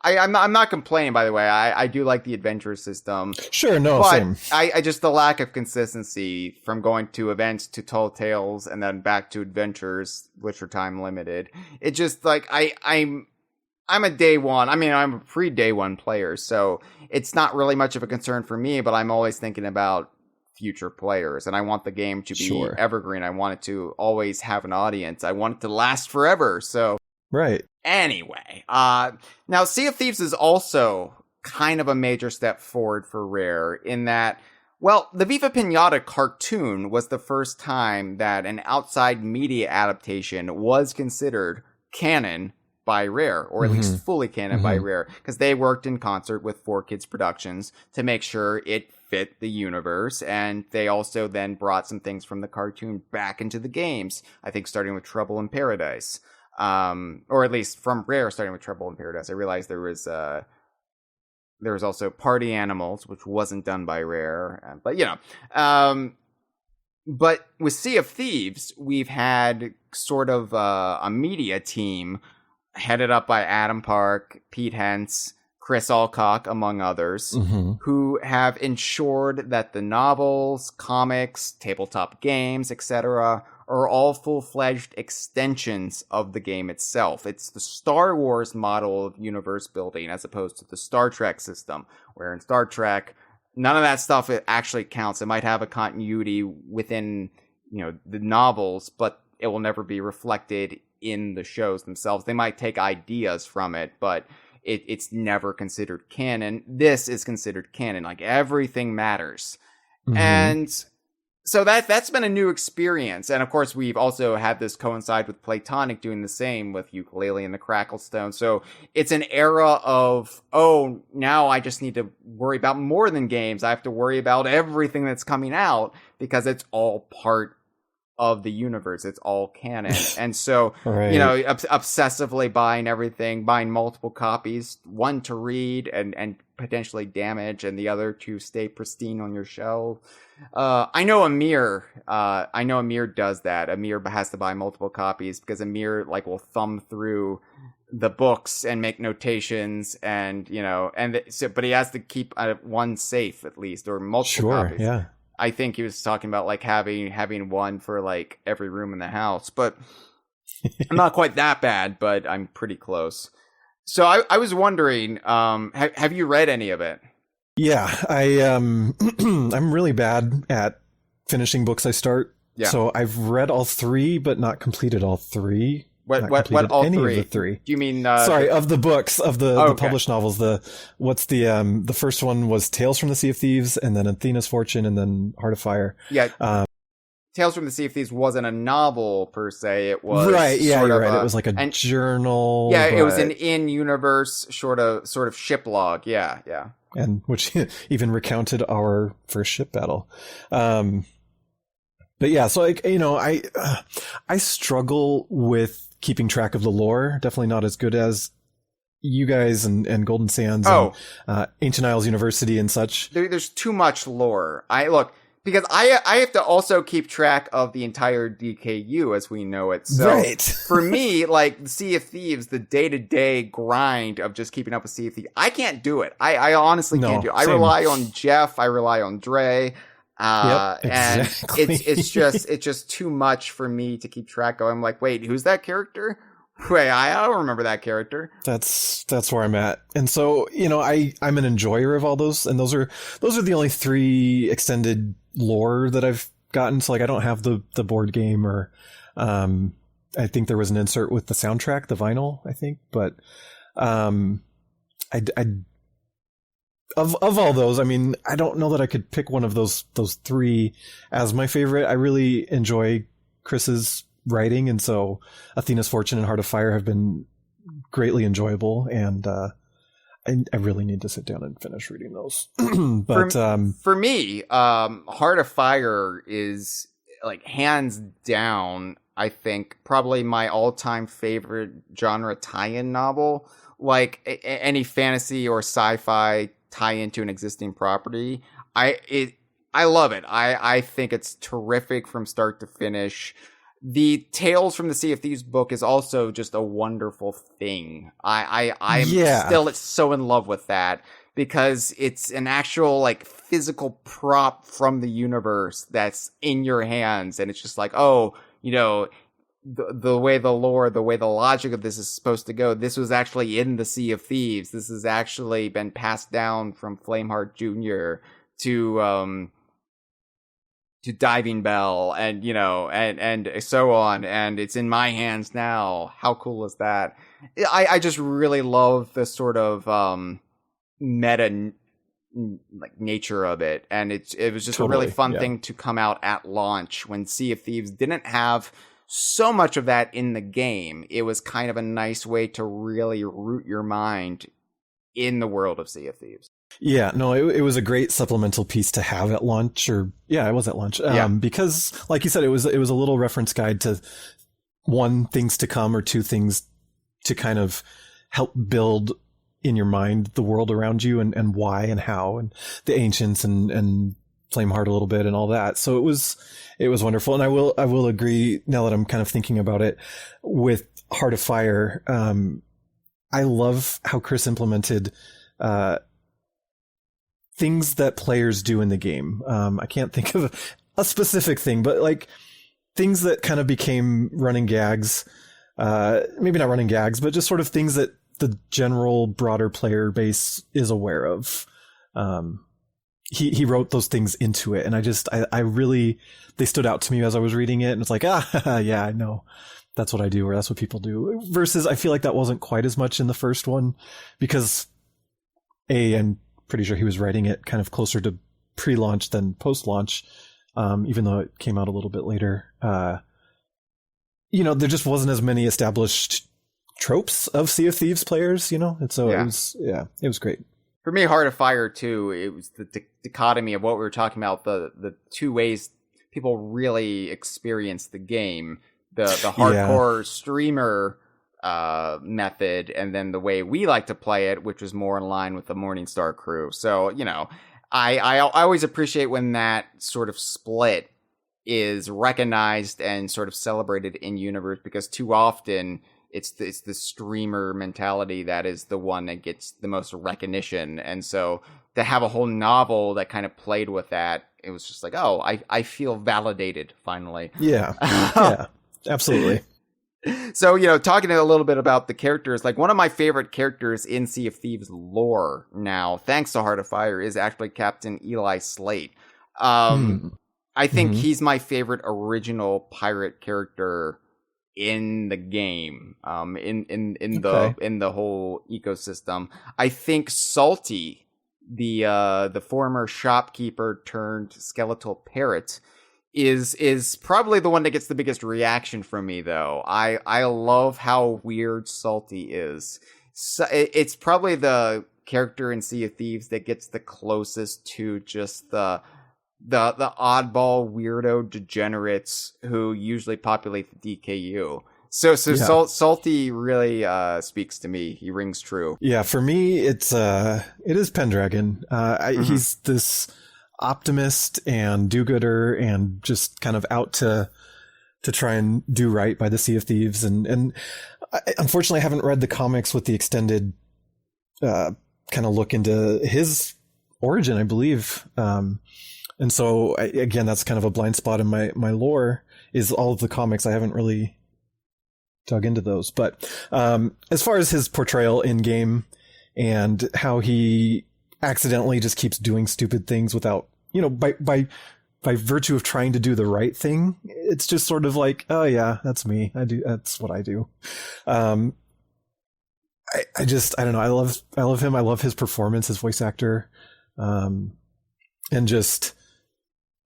Speaker 1: I'm not complaining, by the way. I do like the adventure system.
Speaker 2: Sure, no,
Speaker 1: but
Speaker 2: same.
Speaker 1: I just, the lack of consistency from going to events to Tall Tales and then back to adventures, which are time limited. It just, like, I'm a day one. I mean, I'm a pre-day one player, so it's not really much of a concern for me, but I'm always thinking about future players, and I want the game to be evergreen. I want it to always have an audience. I want it to last forever, so...
Speaker 2: Right.
Speaker 1: Anyway, now Sea of Thieves is also kind of a major step forward for Rare in that, well, the Viva Pinata cartoon was the first time that an outside media adaptation was considered canon by Rare, or at least fully canon by Rare, because they worked in concert with 4Kids Productions to make sure it fit the universe, and they also then brought some things from the cartoon back into the games, I think starting with Trouble in Paradise. Or at least from Rare, starting with Trouble in Paradise. I realized there was also Party Animals, which wasn't done by Rare, but but with Sea of Thieves, we've had sort of a media team headed up by Adam Park, Pete Hentz, Chris Alcock, among others, who have ensured that the novels, comics, tabletop games, etc., are all full-fledged extensions of the game itself. It's the Star Wars model of universe building as opposed to the Star Trek system, where in Star Trek, none of that stuff actually counts. It might have a continuity within, the novels, but it will never be reflected in the shows themselves. They might take ideas from it, but it's never considered canon. This is considered canon. Like, everything matters. And so that's been a new experience. And of course, we've also had this coincide with Platonic doing the same with Ukulele and the Cracklestone. So it's an era of, now I just need to worry about more than games. I have to worry about everything that's coming out because it's all part of the universe. It's all canon. And so, obsessively buying everything, buying multiple copies, one to read and potentially damage, and the other to stay pristine on your shelf. I know Amir does that. Amir has to buy multiple copies because Amir will thumb through the books and make notations, and but he has to keep one safe at least, or multiple copies. Yeah. I think he was talking about having one for every room in the house, but I'm not quite that bad, but I'm pretty close. So I was wondering, have you read any of it?
Speaker 2: Yeah, I'm really bad at finishing books I start. Yeah. So I've read all three, but not completed all three.
Speaker 1: What all
Speaker 2: any
Speaker 1: three?
Speaker 2: Of the three?
Speaker 1: Do you mean
Speaker 2: of the books, of the published novels? The first one was Tales from the Sea of Thieves, and then Athena's Fortune, and then Heart of Fire.
Speaker 1: Yeah. Tales from the Sea of Thieves wasn't a novel per se. It was
Speaker 2: Yeah, you're right. It was like a journal.
Speaker 1: Yeah, it was an in-universe sort of ship log. Yeah.
Speaker 2: And which even recounted our first ship battle. But yeah, so I struggle with keeping track of the lore. Definitely not as good as you guys and Golden Sands and Ancient Isles University and such.
Speaker 1: There's too much lore. because I have to also keep track of the entire DKU as we know it. So
Speaker 2: right.
Speaker 1: For me, like Sea of Thieves, the day-to-day grind of just keeping up with Sea of Thieves, I can't do it. I honestly can't do it. I rely on Jeph. I rely on Dre.
Speaker 2: Yep, exactly.
Speaker 1: And it's just too much for me to keep track of. I'm like, wait, who's that character? Wait, I don't remember that character.
Speaker 2: That's where I'm at. And so, I'm an enjoyer of all those, and those are the only 3 extended lore that I've gotten. So like I don't have the board game, or I think there was an insert with the soundtrack, the vinyl, I think, but I of all those, I mean, I don't know that I could pick one of those 3 as my favorite. I really enjoy Chris's writing, and so Athena's Fortune and Heart of Fire have been greatly enjoyable, and I really need to sit down and finish reading those. But
Speaker 1: for me, Heart of Fire is like hands down, I think, probably my all-time favorite genre tie-in novel. Like any fantasy or sci-fi tie into an existing property, I love it. I think it's terrific from start to finish. The Tales from the Sea of Thieves book is also just a wonderful thing. I'm still so in love with that because it's an actual like physical prop from the universe that's in your hands, and it's just like, oh, the way the lore, the way the logic of this is supposed to go, this was actually in the Sea of Thieves. This has actually been passed down from Flameheart Jr. to Diving Bell, and and so on, and it's in my hands now. How cool is that? I just really love the sort of meta like nature of it, and it was just a really fun thing to come out at launch when Sea of Thieves didn't have so much of that in the game. It was kind of a nice way to really root your mind in the world of Sea of Thieves.
Speaker 2: Yeah, no, it was a great supplemental piece to have at launch, it was at launch. Because like you said, it was a little reference guide to 1, things to come, or 2, things to kind of help build in your mind the world around you, and why and how, and the ancients and Flameheart a little bit and all that. So it was wonderful. And I will agree, now that I'm kind of thinking about it, with Heart of Fire. I love how Chris implemented things that players do in the game. I can't think of a specific thing, but like things that kind of became running gags, maybe not running gags, but just sort of things that the general broader player base is aware of. He wrote those things into it, and I really, they stood out to me as I was reading it, and it's like, yeah, I know. That's what I do, or that's what people do. Versus I feel like that wasn't quite as much in the first one, because I'm pretty sure he was writing it kind of closer to pre-launch than post-launch, even though it came out a little bit later. There just wasn't as many established tropes of Sea of Thieves players, and so it was great.
Speaker 1: For me, Heart of Fire too, it was the dichotomy of what we were talking about, the 2 ways people really experience the game, the hardcore streamer method, and then the way we like to play it, which was more in line with the Morningstar crew. So, I always appreciate when that sort of split is recognized and sort of celebrated in universe, because too often it's the streamer mentality that is the one that gets the most recognition. And so to have a whole novel that kind of played with that, it was just like, oh, I feel validated finally.
Speaker 2: Yeah. Yeah, absolutely.
Speaker 1: So, talking a little bit about the characters, like one of my favorite characters in Sea of Thieves lore now, thanks to Heart of Fire, is actually Captain Eli Slate. I think he's my favorite original pirate character in the game, in the whole ecosystem. I think Salty, the former shopkeeper turned skeletal parrot, is probably the one that gets the biggest reaction from me, though. I love how weird Salty is. So it's probably the character in Sea of Thieves that gets the closest to just the oddball weirdo degenerates who usually populate the DKU. So Salty really speaks to me. He rings true.
Speaker 2: Yeah, for me it is Pendragon. He's this optimist and do-gooder and just kind of out to try and do right by the Sea of Thieves. And unfortunately, I haven't read the comics with the extended kind of look into his origin, I believe. And so, again, that's kind of a blind spot in my lore, is all of the comics. I haven't really dug into those. But as far as his portrayal in game and how he accidentally just keeps doing stupid things without, by virtue of trying to do the right thing, it's just sort of like, oh yeah, that's me. That's what I do. I don't know. I love him. I love his performance, his voice actor. And just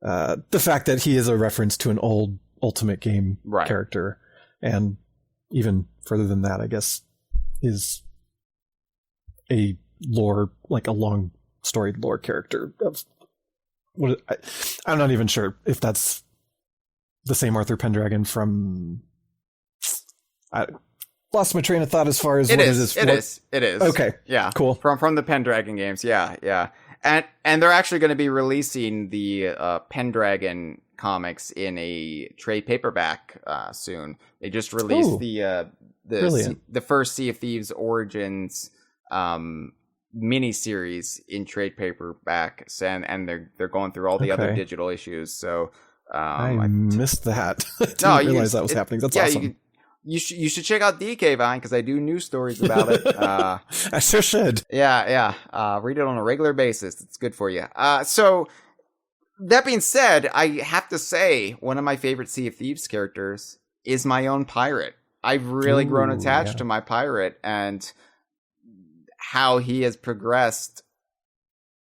Speaker 2: the fact that he is a reference to an old Ultimate Game character, and even further than that, I guess, is a lore, like a long storied lore character of what I'm not even sure if that's the same Arthur Pendragon from. I lost my train of thought as far as
Speaker 1: it is.
Speaker 2: Okay,
Speaker 1: yeah,
Speaker 2: cool.
Speaker 1: From the Pendragon games, yeah. And they're actually going to be releasing the Pendragon comics in a trade paperback soon. They just released the first Sea of Thieves Origins mini-series in trade paperbacks, and they're going through all the other digital issues. So
Speaker 2: I missed that. I didn't realize that was happening. That's awesome.
Speaker 1: You should check out DK Vine, because I do news stories about it.
Speaker 2: I sure should.
Speaker 1: Yeah. Read it on a regular basis. It's good for you. So that being said, I have to say one of my favorite Sea of Thieves characters is my own pirate. I've really grown attached to my pirate, and how he has progressed,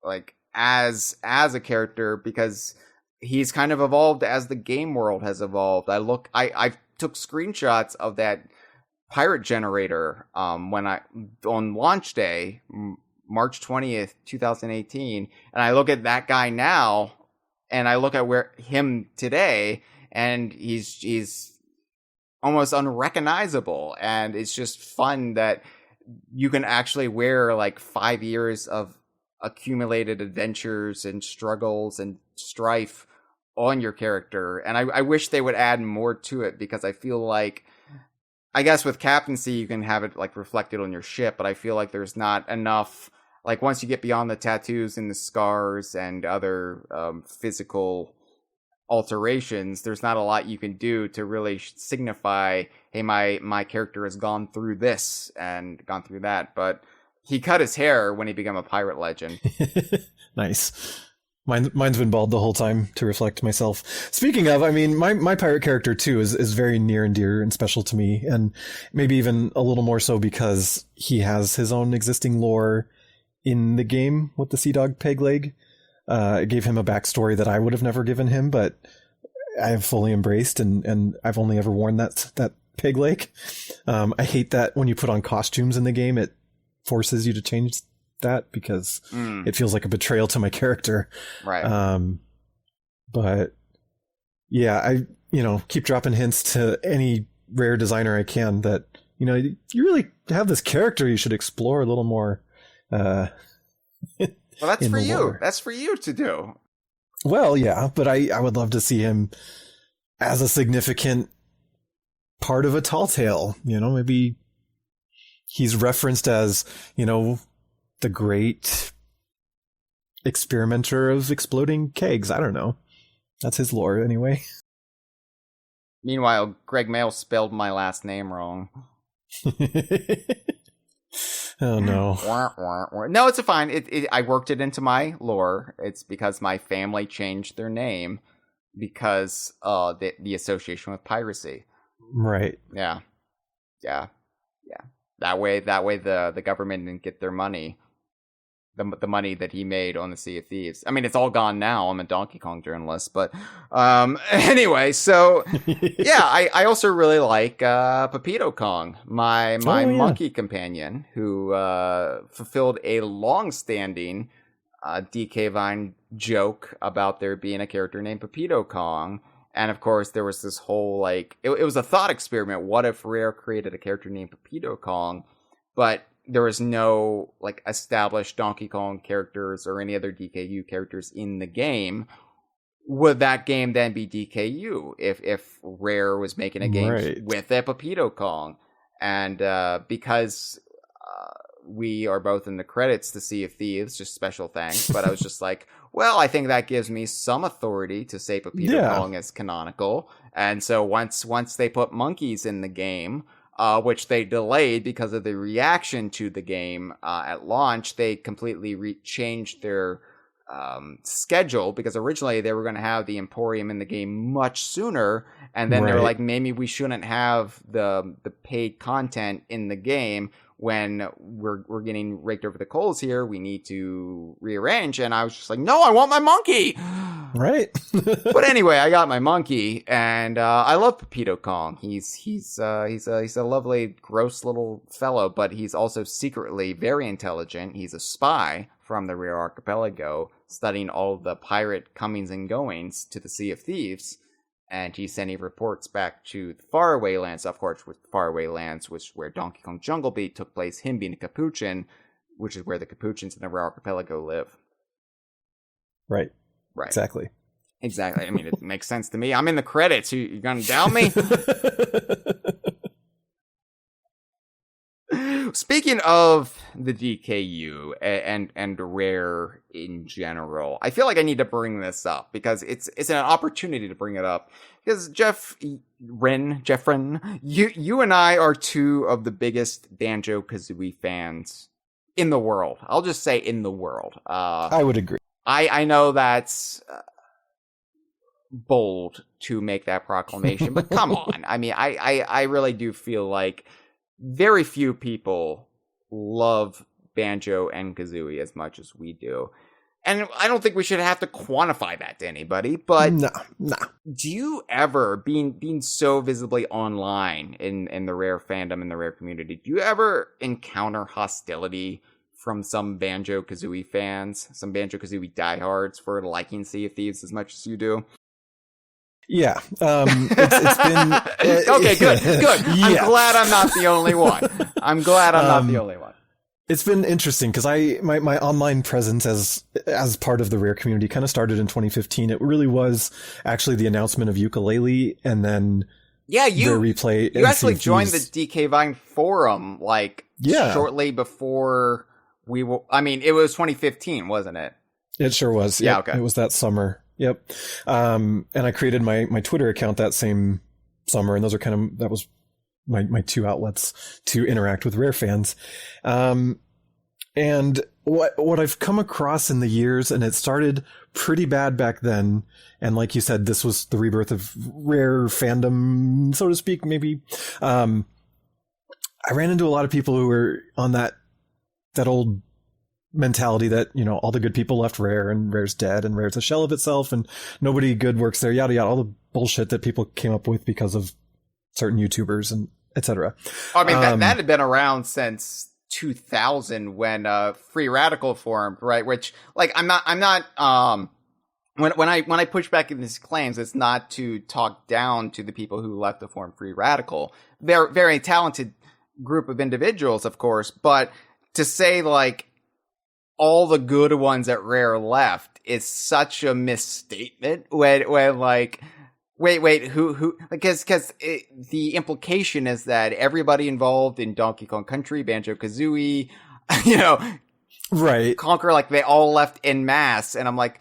Speaker 1: like as a character, because he's kind of evolved as the game world has evolved. I took screenshots of that pirate generator when on launch day, March 20th, 2018, and I look at that guy now, and I look at him today, and he's almost unrecognizable. And it's just fun that you can actually wear like 5 years of accumulated adventures and struggles and strife on your character. And I wish they would add more to it, because I feel like, I guess with captaincy you can have it like reflected on your ship, but I feel like there's not enough, like once you get beyond the tattoos and the scars and other physical alterations, there's not a lot you can do to really signify, hey, my character has gone through this and gone through that. But he cut his hair when he became a pirate legend.
Speaker 2: Nice. Mine's been bald the whole time to reflect myself. Speaking of, I mean, my pirate character too is very near and dear and special to me, and maybe even a little more so because he has his own existing lore in the game with the Sea Dog Peg Leg. It gave him a backstory that I would have never given him, but I have fully embraced, and I've only ever worn that peg leg. I hate that when you put on costumes in the game, it forces you to change that, because it feels like a betrayal to my character.
Speaker 1: Right.
Speaker 2: But yeah, I keep dropping hints to any rare designer I can that, you really have this character you should explore a little more.
Speaker 1: Well, that's for you. Lore. That's for you to do.
Speaker 2: Well, yeah, but I would love to see him as a significant part of a tall tale. Maybe he's referenced as, the great experimenter of exploding kegs. I don't know. That's his lore anyway.
Speaker 1: Meanwhile, Greg Mail spelled my last name wrong.
Speaker 2: Oh no.
Speaker 1: No, it's fine. I worked it into my lore. It's because my family changed their name because the association with piracy.
Speaker 2: Right.
Speaker 1: Yeah. That way the government didn't get their money. The money that he made on the Sea of Thieves. I mean, it's all gone now. I'm a Donkey Kong journalist, but anyway. So yeah, I also really like Pepito Kong, my monkey companion, who fulfilled a long-standing DK Vine joke about there being a character named Pepito Kong. And of course, there was this whole it was a thought experiment. What if Rare created a character named Pepito Kong? But there was no like established Donkey Kong characters or any other DKU characters in the game, would that game then be DKU if Rare was making a game with a Pepito Kong? And because we are both in the credits to Sea of Thieves, just special thanks. But I was just like, well, I think that gives me some authority to say Pepito Kong is canonical. And so once they put monkeys in the game, which they delayed because of the reaction to the game at launch, they completely changed their schedule, because originally they were going to have the Emporium in the game much sooner, and then they were like, maybe we shouldn't have the paid content in the game when we're getting raked over the coals here. We need to rearrange. And I was just like, no, I want my monkey.
Speaker 2: Right.
Speaker 1: But anyway, I got my monkey, and I love Pepito Kong. He's a lovely, gross little fellow, but he's also secretly very intelligent. He's a spy from the Rare Archipelago, studying all the pirate comings and goings to the Sea of Thieves. And he's sending reports back to the faraway lands, of course, with faraway lands, which where Donkey Kong Jungle Beat took place, him being a Capuchin, which is where the Capuchins in the Rare Archipelago live.
Speaker 2: Right. Exactly.
Speaker 1: I mean, it makes sense to me. I'm in the credits. You gonna doubt me? Speaking of the DKU and Rare in general, I feel like I need to bring this up because it's an opportunity to bring it up. Because Jephren, you and I are two of the biggest Banjo-Kazooie fans in the world. I'll just say in the world.
Speaker 2: I would agree.
Speaker 1: I know that's bold to make that proclamation, but come on. I mean, I really do feel like very few people love Banjo and Kazooie as much as we do. And I don't think we should have to quantify that to anybody, but
Speaker 2: no.
Speaker 1: Do you ever, being so visibly online in the Rare fandom, in the Rare community, do you ever encounter hostility from some Banjo-Kazooie fans, some Banjo-Kazooie diehards for liking Sea of Thieves as much as you do?
Speaker 2: Yeah. It's been...
Speaker 1: okay, good. Yeah. I'm glad I'm not the only one.
Speaker 2: It's been interesting because my online presence as part of the Rare community kind of started in 2015. It really was actually the announcement of Yooka-Laylee, and then
Speaker 1: the replay. You actually joined the DK Vine forum shortly before we were. I mean, it was 2015, wasn't it?
Speaker 2: It sure was.
Speaker 1: Yeah,
Speaker 2: yep.
Speaker 1: Okay.
Speaker 2: It was that summer. Yep. And I created my Twitter account that same summer, and that was my two outlets to interact with Rare fans. And what I've come across in the years, and it started pretty bad back then, and like you said, this was the rebirth of Rare fandom, so to speak, maybe. I ran into a lot of people who were on that old mentality that, all the good people left Rare, and Rare's dead, and Rare's a shell of itself, and nobody good works there, yada yada, all the bullshit that people came up with because of certain YouTubers and etc.
Speaker 1: I mean, that had been around since 2000 when Free Radical formed, right? Which, like, I'm not when I push back in these claims, it's not to talk down to the people who left to form Free Radical. They're very talented group of individuals, of course, but to say like all the good ones at Rare left is such a misstatement when like, wait, who, because the implication is that everybody involved in Donkey Kong Country, Banjo-Kazooie,
Speaker 2: right,
Speaker 1: Conquer, like they all left en masse. And I'm like,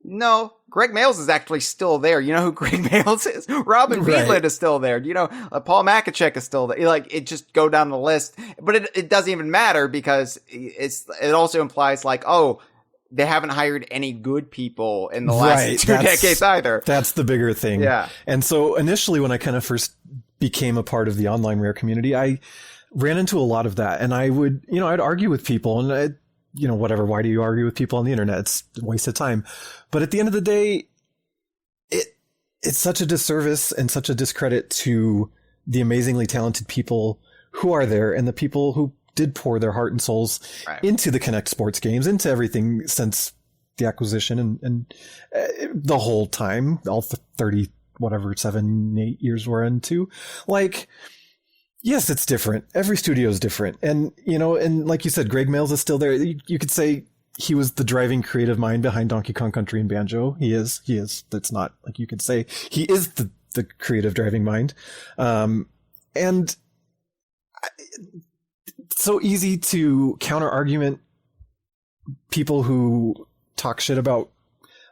Speaker 1: no, Greg Mails is actually still there. You know who Greg Mails is? Robin Wheatland is still there. Paul Makachek is still there. Like, it just go down the list, but it doesn't even matter because it also implies like, oh, they haven't hired any good people in the last 2 decades either. That's
Speaker 2: the bigger thing.
Speaker 1: Yeah.
Speaker 2: And so initially when I kind of first became a part of the online Rare community, I ran into a lot of that, and I would, I'd argue with people, and whatever, why do you argue with people on the internet? It's a waste of time. But at the end of the day, it's such a disservice and such a discredit to the amazingly talented people who are there, and the people who did pour their heart and souls into the Kinect sports games, into everything since the acquisition and the whole time, all 30, 7, 8 years we're into. Like, Yes, it's different. Every studio is different. And, and like you said, Greg Mails is still there. You could say he was the driving creative mind behind Donkey Kong Country and Banjo. He is. That's not like you could say he is the creative driving mind. And it's so easy to counter argument people who talk shit about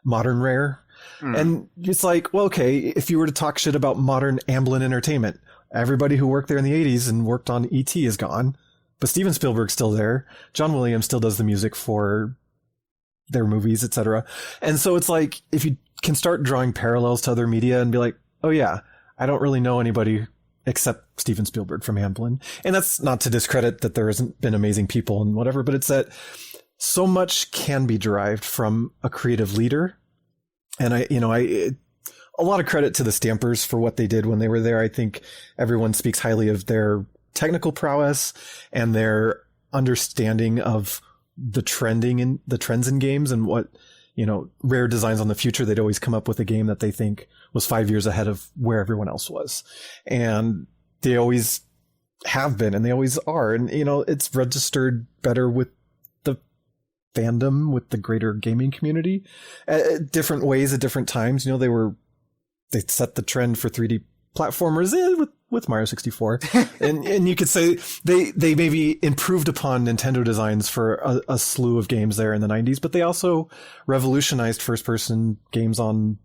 Speaker 2: modern Rare. And it's like, well, okay, if you were to talk shit about modern Amblin Entertainment, everybody who worked there in the 80s and worked on E.T. is gone, but Steven Spielberg's still there. John Williams still does the music for their movies, etc. And so it's like, if you can start drawing parallels to other media and be like, oh yeah, I don't really know anybody except Steven Spielberg from Amblin. And that's not to discredit that there hasn't been amazing people and whatever, but it's that so much can be derived from a creative leader. And a lot of credit to the Stampers for what they did when they were there. I think everyone speaks highly of their technical prowess and their understanding of the trends in games and what, Rare designs on the future. They'd always come up with a game that they think was 5 years ahead of where everyone else was. And they always have been, and they always are. And, it's registered better with the fandom, with the greater gaming community at different ways at different times. They set the trend for 3D platformers with Mario 64. and you could say they maybe improved upon Nintendo designs for a slew of games there in the 90s, but they also revolutionized first-person games on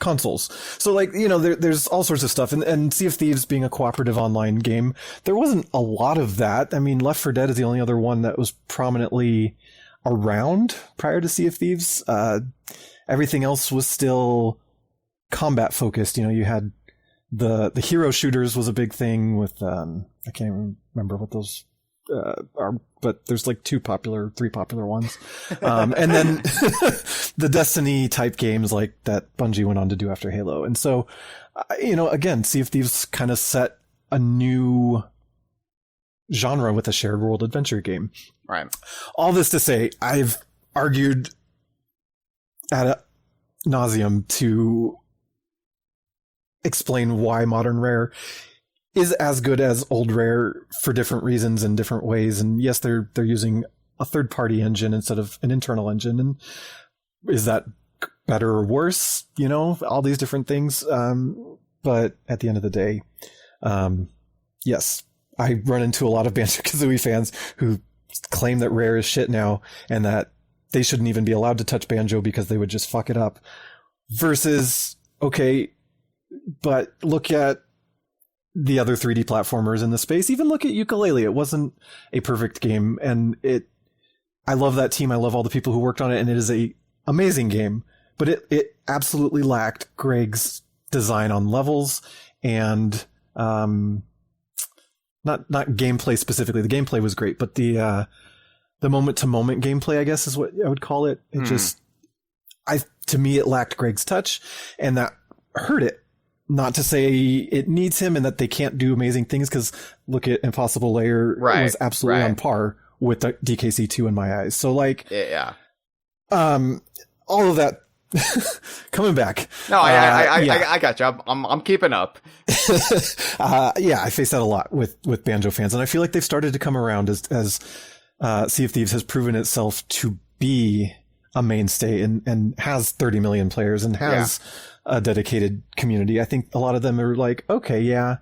Speaker 2: consoles. So there's all sorts of stuff. And Sea of Thieves being a cooperative online game, there wasn't a lot of that. I mean, Left 4 Dead is the only other one that was prominently around prior to Sea of Thieves. Everything else was still combat focused. You had the hero shooters was a big thing with I can't remember what those are, but there's like three popular ones. And then the Destiny type games like that Bungie went on to do after Halo. And so again, Sea of Thieves kind of set a new genre with a shared world adventure game.
Speaker 1: Right.
Speaker 2: All this to say, I've argued ad nauseum to explain why modern Rare is as good as old Rare for different reasons and different ways. And yes, they're using a third party engine instead of an internal engine. And is that better or worse? All these different things. But at the end of the day, yes, I run into a lot of Banjo-Kazooie fans who claim that Rare is shit now and that they shouldn't even be allowed to touch Banjo because they would just fuck it up. Versus, okay, but look at the other 3D platformers in the space. Even look at Yooka-Laylee. It wasn't a perfect game, and I love that team. I love all the people who worked on it, and it is a amazing game. But it absolutely lacked Greg's design on levels and not gameplay specifically. The gameplay was great, but the moment to moment gameplay, I guess, is what I would call it. It to me, it lacked Greg's touch, and that hurt it. Not to say it needs him and that they can't do amazing things, because look at Impossible Lair was absolutely on par with the DKC2 in my eyes. So all of that coming back.
Speaker 1: No, I got you. I'm keeping up.
Speaker 2: I face that a lot with Banjo fans, and I feel like they've started to come around as Sea of Thieves has proven itself to be a mainstay and has 30 million players and has a dedicated community. I think a lot of them are like, okay, yeah,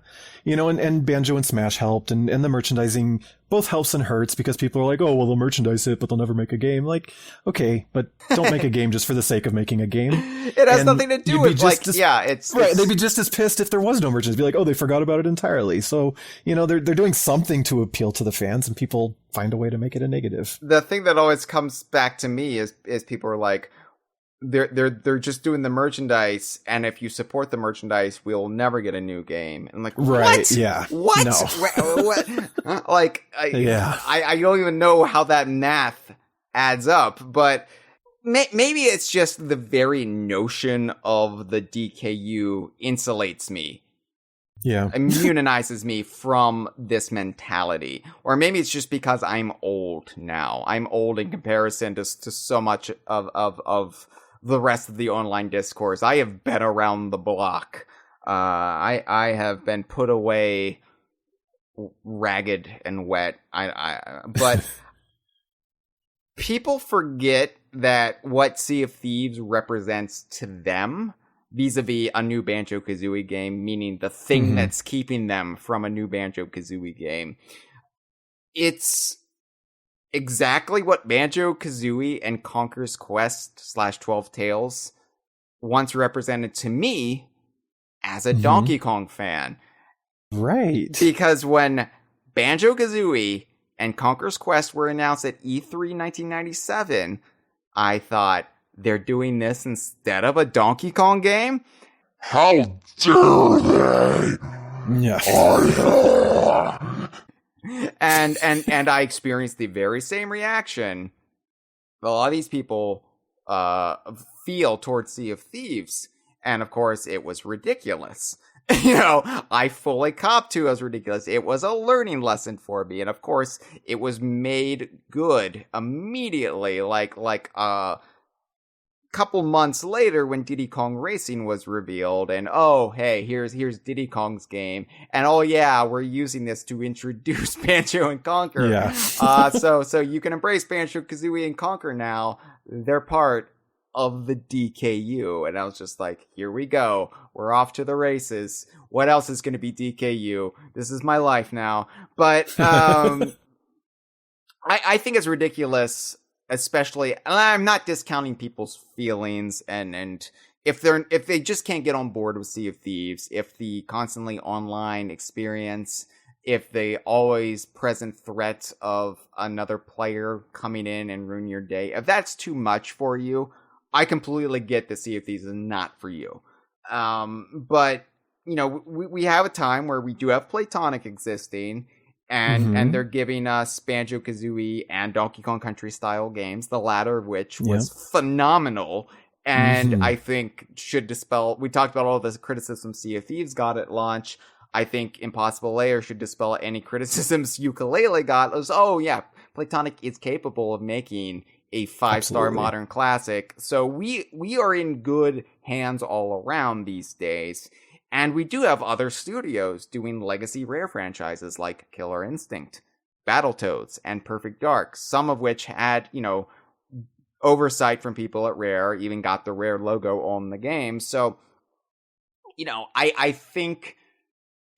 Speaker 2: and Banjo and Smash helped, and the merchandising both helps and hurts, because people are like, oh, well, they'll merchandise it, but they'll never make a game. Like, okay, but don't make a game just for the sake of making a game.
Speaker 1: It has nothing to do with it's
Speaker 2: right. They'd be just as pissed if there was no merchandise. Be like, oh, they forgot about it entirely. So, they're doing something to appeal to the fans, and people find a way to make it a negative.
Speaker 1: The thing that always comes back to me is people are like, they're just doing the merchandise, and if you support the merchandise, we'll never get a new game. And I'm like, what?
Speaker 2: Right, yeah.
Speaker 1: What?
Speaker 2: No.
Speaker 1: What? I don't even know how that math adds up, but maybe it's just the very notion of the DKU insulates me.
Speaker 2: Yeah.
Speaker 1: Immunizes me from this mentality. Or maybe it's just because I'm old now. I'm old in comparison to so much of the rest of the online discourse. I have been around the block. I have been put away ragged and wet. But people forget that what Sea of Thieves represents to them vis-a-vis a new Banjo-Kazooie game, meaning the thing that's keeping them from a new Banjo-Kazooie game. It's exactly what Banjo-Kazooie and Conker's Quest / 12 Tales once represented to me as a Donkey Kong fan.
Speaker 2: Right.
Speaker 1: Because when Banjo-Kazooie and Conker's Quest were announced at E3 1997, I thought, they're doing this instead of a Donkey Kong game? How dare they?
Speaker 2: Yeah.
Speaker 1: And I experienced the very same reaction a lot of these people feel towards Sea of Thieves. And of course, it was ridiculous. I fully copped to it was ridiculous. It was a learning lesson for me. And of course, it was made good immediately. Like couple months later when Diddy Kong Racing was revealed, and oh hey, here's Diddy Kong's game, and oh yeah, we're using this to introduce Banjo and Conker.
Speaker 2: Yeah.
Speaker 1: So you can embrace Banjo-Kazooie and Conker now. They're part of the DKU, and I was just like, here we go. We're off to the races. What else is going to be DKU? This is my life now. But I think it's ridiculous. Especially, and I'm not discounting people's feelings, and if they just can't get on board with Sea of Thieves, if the constantly online experience, if the always present threat of another player coming in and ruin your day, if that's too much for you, I completely get that Sea of Thieves is not for you. But we have a time where we do have Platonic existing. And they're giving us Banjo-Kazooie and Donkey Kong Country style games, the latter of which was phenomenal. And I think should dispel, we talked about all the criticism Sea of Thieves got at launch. I think Impossible Layer should dispel any criticisms Yooka-Laylee got. It was, oh yeah, Platonic is capable of making a 5-star modern classic. So we are in good hands all around these days. And we do have other studios doing legacy Rare franchises like Killer Instinct, Battletoads, and Perfect Dark, some of which had, oversight from people at Rare, even got the Rare logo on the game. So, I think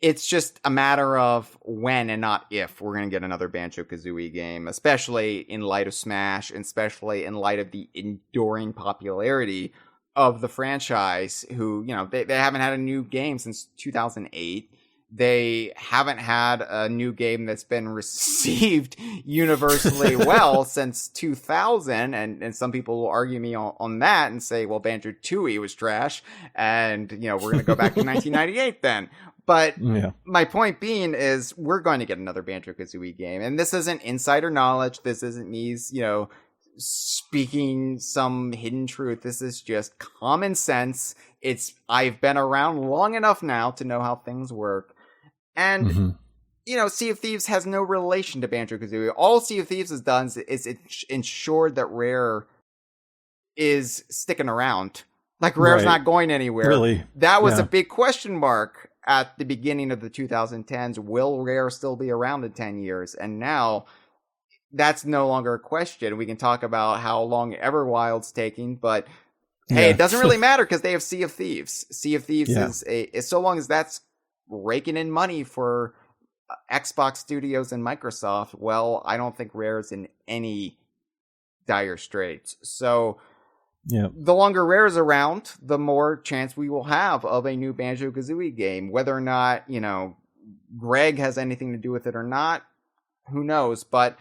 Speaker 1: it's just a matter of when and not if we're going to get another Banjo-Kazooie game, especially in light of Smash, and especially in light of the enduring popularity of the franchise, who, they haven't had a new game since 2008. They haven't had a new game that's been received universally well since 2000. And some people will argue me on that and say, well, Banjo-Tooie was trash. And, we're going to go back to 1998 then. But my point being is we're going to get another Banjo-Kazooie game. And this isn't insider knowledge. This isn't me, speaking some hidden truth. This is just common sense. I've been around long enough now to know how things work. And, Sea of Thieves has no relation to Banjo-Kazooie. All Sea of Thieves has done is ensured that Rare is sticking around. Like, Rare's not going anywhere.
Speaker 2: Really?
Speaker 1: That was a big question mark at the beginning of the 2010s. Will Rare still be around in 10 years? And now that's no longer a question. We can talk about how long Everwild's taking, but hey, it doesn't really matter because they have Sea of Thieves. Sea of Thieves is so long as that's raking in money for Xbox Studios and Microsoft, well, I don't think Rare's in any dire straits. So the longer Rare's around, the more chance we will have of a new Banjo-Kazooie game. Whether or not, Greg has anything to do with it or not, who knows? But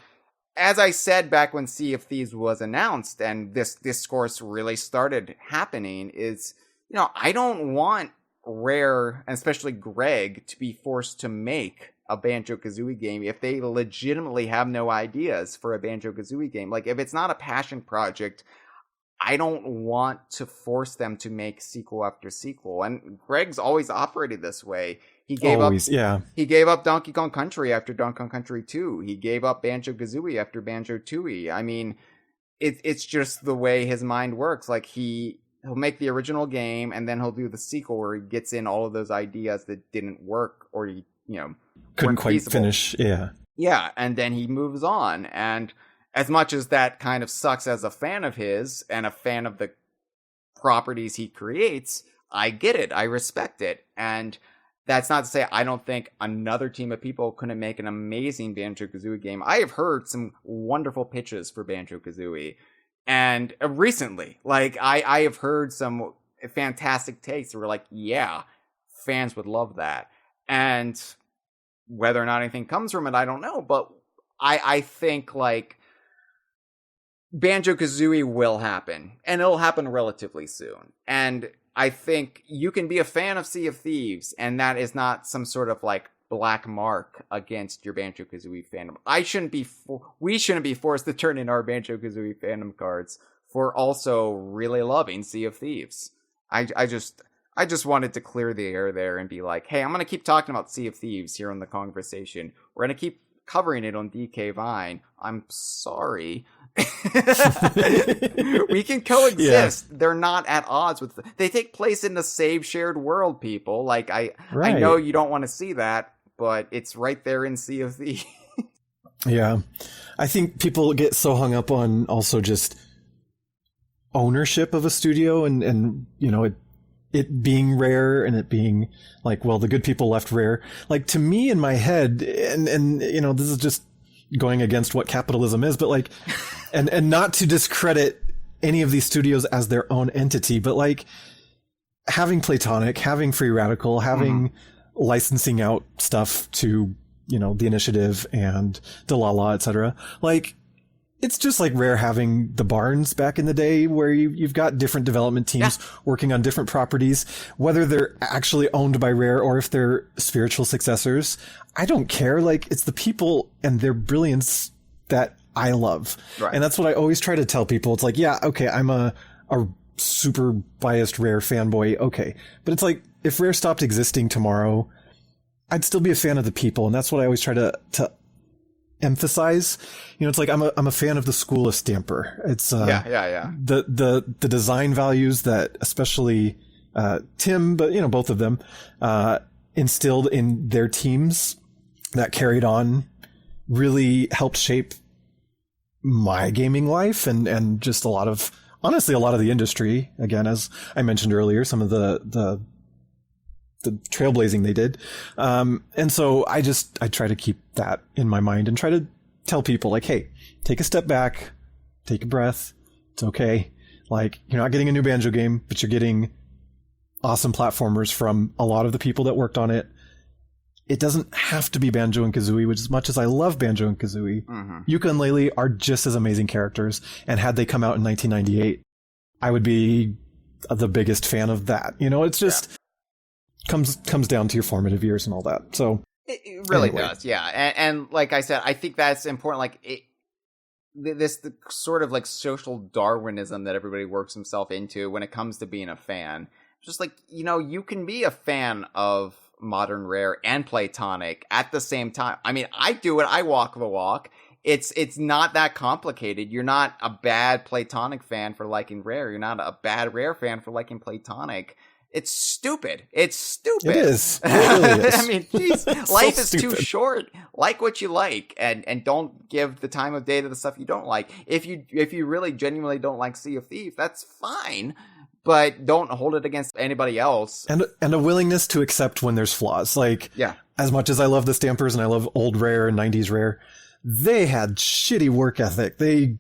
Speaker 1: as I said back when Sea of Thieves was announced and this discourse really started happening is, I don't want Rare, and especially Greg, to be forced to make a Banjo-Kazooie game if they legitimately have no ideas for a Banjo-Kazooie game. Like, if it's not a passion project, I don't want to force them to make sequel after sequel. And Greg's always operated this way. He gave up Donkey Kong Country after Donkey Kong Country 2. He gave up Banjo-Kazooie after Banjo-Tooie. I mean, it's just the way his mind works. Like, he'll make the original game and then he'll do the sequel where he gets in all of those ideas that didn't work, or he
Speaker 2: couldn't quite
Speaker 1: feasible.
Speaker 2: finish.
Speaker 1: Yeah, and then he moves on. And as much as that kind of sucks as a fan of his and a fan of the properties he creates, I get it. I respect it. And that's not to say I don't think another team of people couldn't make an amazing Banjo-Kazooie game. I have heard some wonderful pitches for Banjo-Kazooie. And recently, like, I have heard some fantastic takes that were like, yeah, fans would love that. And whether or not anything comes from it, I don't know. But I think, like, Banjo-Kazooie will happen. And it'll happen relatively soon. And I think you can be a fan of Sea of Thieves, and that is not some sort of, like, black mark against your Banjo-Kazooie fandom. We shouldn't be forced to turn in our Banjo-Kazooie fandom cards for also really loving Sea of Thieves. I just wanted to clear the air there and be like, hey, I'm going to keep talking about Sea of Thieves here on the Kongversation. We're going to keep covering it on DK Vine. I'm sorry. We can coexist. Yeah. They're not at odds with they take place in the same shared world, people. Like, I know you don't want to see that, but it's right there in Sea of Thieves.
Speaker 2: Yeah. I think people get so hung up on also just ownership of a studio and it being Rare and it being like, well, the good people left Rare. Like, to me in my head, and this is just going against what capitalism is, but like, and not to discredit any of these studios as their own entity, but like having Playtonic, having Free Radical, having licensing out stuff to, the Initiative and Delilah, etc. Like, it's just like Rare having the Barns back in the day, where you've got different development teams working on different properties, whether they're actually owned by Rare or if they're spiritual successors. I don't care. Like, it's the people and their brilliance that I love. Right. And that's what I always try to tell people. It's like, yeah, okay, I'm a super biased Rare fanboy. Okay. But it's like, if Rare stopped existing tomorrow, I'd still be a fan of the people. And that's what I always try to emphasize. It's like I'm a fan of the school of Stamper. It's the design values that especially Tim, but both of them instilled in their teams that carried on really helped shape my gaming life and just a lot of the industry. Again, as I mentioned earlier, some of the trailblazing they did. And so I try to keep that in my mind and try to tell people, like, hey, take a step back, take a breath. It's okay. Like, you're not getting a new Banjo game, but you're getting awesome platformers from a lot of the people that worked on it. It doesn't have to be Banjo and Kazooie, which, as much as I love Banjo and Kazooie, Yuka and Laylee are just as amazing characters. And had they come out in 1998, I would be the biggest fan of that. It's just comes down to your formative years and all that. So
Speaker 1: it really does. Yeah. And like I said, I think that's important. Like, the sort of like social Darwinism that everybody works himself into when it comes to being a fan. Just like, you can be a fan of modern Rare and Playtonic at the same time. I mean, I do it. I walk the walk. It's not that complicated. You're not a bad Playtonic fan for liking Rare. You're not a bad Rare fan for liking Playtonic. It's stupid. It is. It really is. I mean, geez, life is too short. Like what you like, and don't give the time of day to the stuff you don't like. If you really genuinely don't like Sea of Thieves, that's fine. But don't hold it against anybody else.
Speaker 2: And a willingness to accept when there's flaws. Like, as much as I love the Stampers and I love old Rare and 90s Rare, they had shitty work ethic. They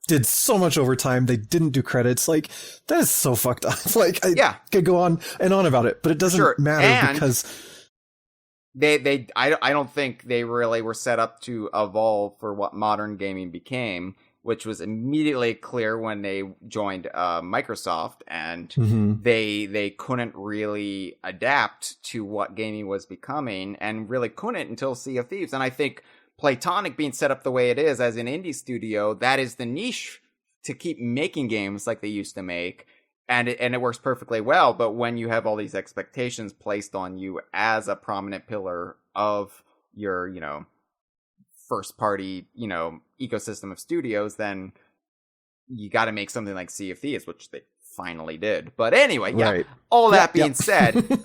Speaker 2: did so much overtime. They didn't do credits. Like, that is so fucked up. Like, I could go on and on about it, but it doesn't matter and because
Speaker 1: I don't think they really were set up to evolve for what modern gaming became, which was immediately clear when they joined Microsoft, and they couldn't really adapt to what gaming was becoming, and really couldn't until Sea of Thieves. And I think Playtonic being set up the way it is as an indie studio, that is the niche to keep making games like they used to make, and it works perfectly well. But when you have all these expectations placed on you as a prominent pillar of your, first party, ecosystem of studios, then you got to make something like Sea of Thieves, which they finally did. But anyway,
Speaker 2: right.
Speaker 1: all that being said,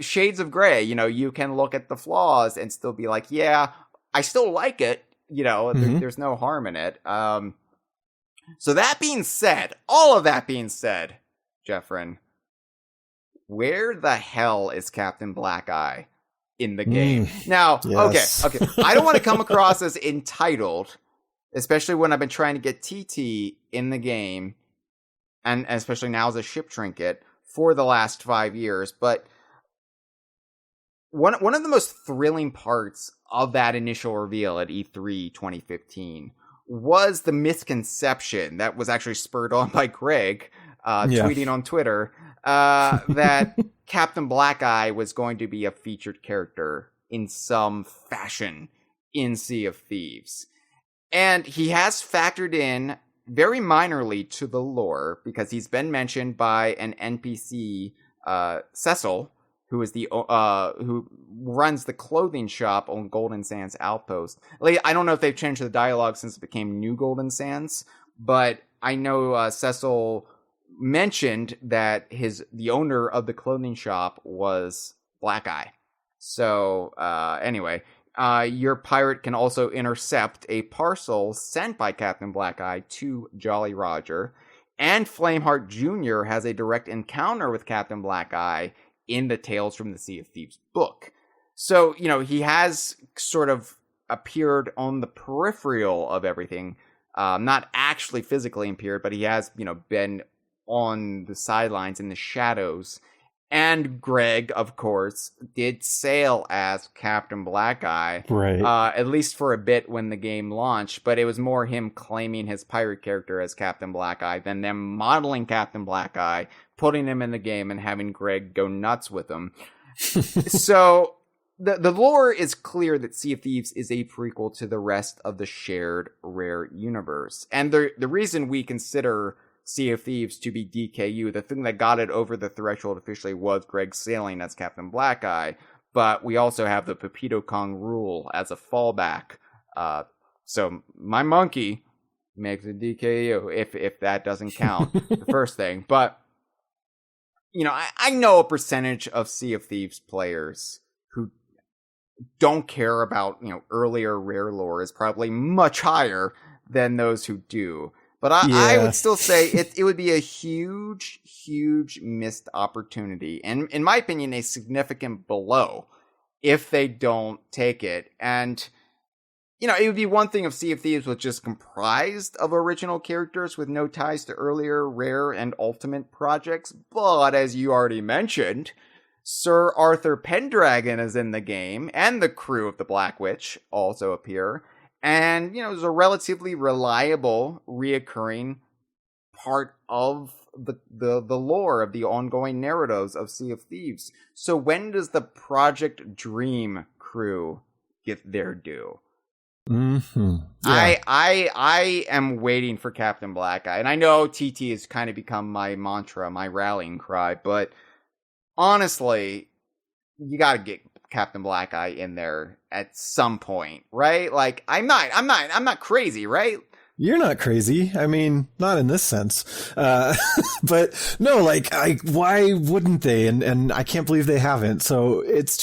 Speaker 1: Shades of Grey, you can look at the flaws and still be like, yeah, I still like it. There's no harm in it. So that being said, all of that being said, Jephren, where the hell is Captain Black Eye in the game? Now,
Speaker 2: yes.
Speaker 1: okay. I don't want to come across as entitled, especially when I've been trying to get TT in the game, and especially now as a ship trinket for the last 5 years. But one of the most thrilling parts of that initial reveal at E3 2015 was the misconception that was actually spurred on by Greg tweeting on Twitter that Captain Black Eye was going to be a featured character in some fashion in Sea of Thieves. And he has factored in very minorly to the lore because he's been mentioned by an NPC, Cecil, who is who runs the clothing shop on Golden Sands Outpost. Like, I don't know if they've changed the dialogue since it became New Golden Sands, but I know Cecil mentioned that the owner of the clothing shop was Black Eye. So anyway, your pirate can also intercept a parcel sent by Captain Black Eye to Jolly Roger, and Flameheart Jr. has a direct encounter with Captain Black Eye in the Tales from the Sea of Thieves book. So, he has sort of appeared on the peripheral of everything, not actually physically appeared, but he has, been on the sidelines in the shadows. And Greg, of course, did sail as Captain Black Eye,
Speaker 2: right?
Speaker 1: At least for a bit when the game launched, but it was more him claiming his pirate character as Captain Black Eye than them modeling Captain Black Eye, putting him in the game, and having Greg go nuts with him. So the lore is clear that Sea of Thieves is a prequel to the rest of the shared Rare universe. And the reason we consider Sea of Thieves to be DKU, the thing that got it over the threshold officially was Greg sailing as Captain Black Eye, but we also have the Pepito Kong rule as a fallback. So my monkey makes a DKU if that doesn't count, the first thing. But I know a percentage of Sea of Thieves players who don't care about earlier Rare lore is probably much higher than those who do. But I would still say it would be a huge, huge missed opportunity. And in my opinion, a significant blow if they don't take it. And, it would be one thing if Sea of Thieves was just comprised of original characters with no ties to earlier Rare and Ultimate projects. But as you already mentioned, Sir Arthur Pendragon is in the game, and the crew of the Black Witch also appear. And, it's a relatively reliable, reoccurring part of the lore of the ongoing narratives of Sea of Thieves. So when does the Project Dream crew get their due?
Speaker 2: Mm-hmm. Yeah.
Speaker 1: I am waiting for Captain Black Eye. And I know TT has kind of become my mantra, my rallying cry. But honestly, you got to get Captain Black Eye in there at some point, right? Like, I'm not crazy, right?
Speaker 2: You're not crazy. I mean, not in this sense. But no, why wouldn't they? And I can't believe they haven't. So it's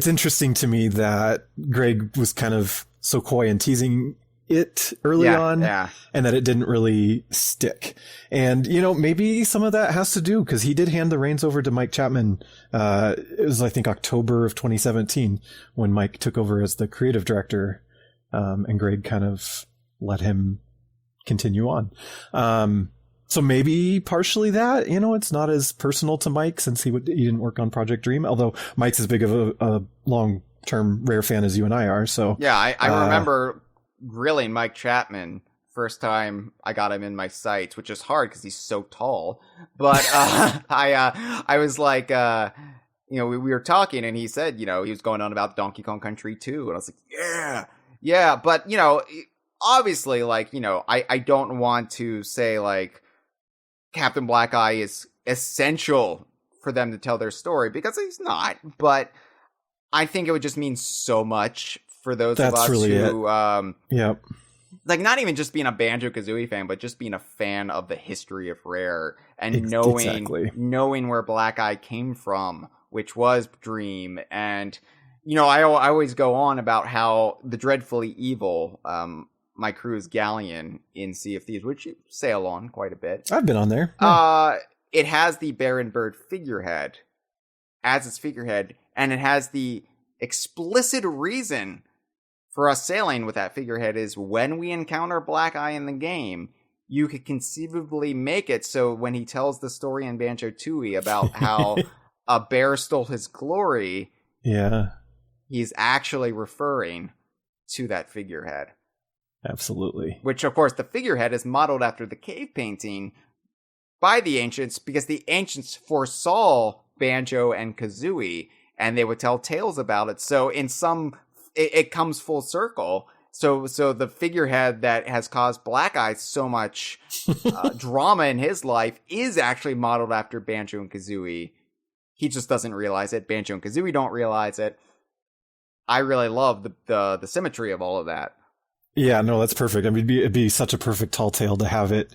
Speaker 2: interesting to me that Greg was kind of so coy and teasing it early on, and that it didn't really stick. And, maybe some of that has to do because he did hand the reins over to Mike Chapman. It was, I think, October of 2017 when Mike took over as the creative director, and Greg kind of let him continue on. So maybe partially that, it's not as personal to Mike since he didn't work on Project Dream, although Mike's as big of a long-term Rare fan as you and I are. So
Speaker 1: yeah, I remember grilling Mike Chapman first time I got him in my sights, which is hard because he's so tall. But I was like, we were talking, and he said, he was going on about Donkey Kong Country 2, and I was like, yeah. But obviously, I don't want to say Captain Black Eye is essential for them to tell their story because he's not. But I think it would just mean so much for those of us
Speaker 2: really
Speaker 1: who like not even just being a Banjo-Kazooie fan, but just being a fan of the history of Rare and knowing where Black Eye came from, which was Dream. And, you know, I always go on about how the Dreadfully Evil, my crew's galleon in Sea of Thieves, which you sail on quite a bit.
Speaker 2: I've been on there. Yeah.
Speaker 1: It has the Baron Bird figurehead as its figurehead, and it has the explicit reason for us sailing with that figurehead is when we encounter Black Eye in the game, you could conceivably make it so when he tells the story in Banjo-Tooie about how a bear stole his glory, he's actually referring to that figurehead.
Speaker 2: Absolutely.
Speaker 1: Which, of course, the figurehead is modeled after the cave painting by the ancients because the ancients foresaw Banjo and Kazooie, and they would tell tales about it. So in it comes full circle. So the figurehead that has caused Black Eye so much drama in his life is actually modeled after Banjo and Kazooie. He just doesn't realize it. Banjo and Kazooie don't realize it. I really love the symmetry of all of that.
Speaker 2: Yeah, no, that's perfect. I mean, it'd be such a perfect tall tale to have it,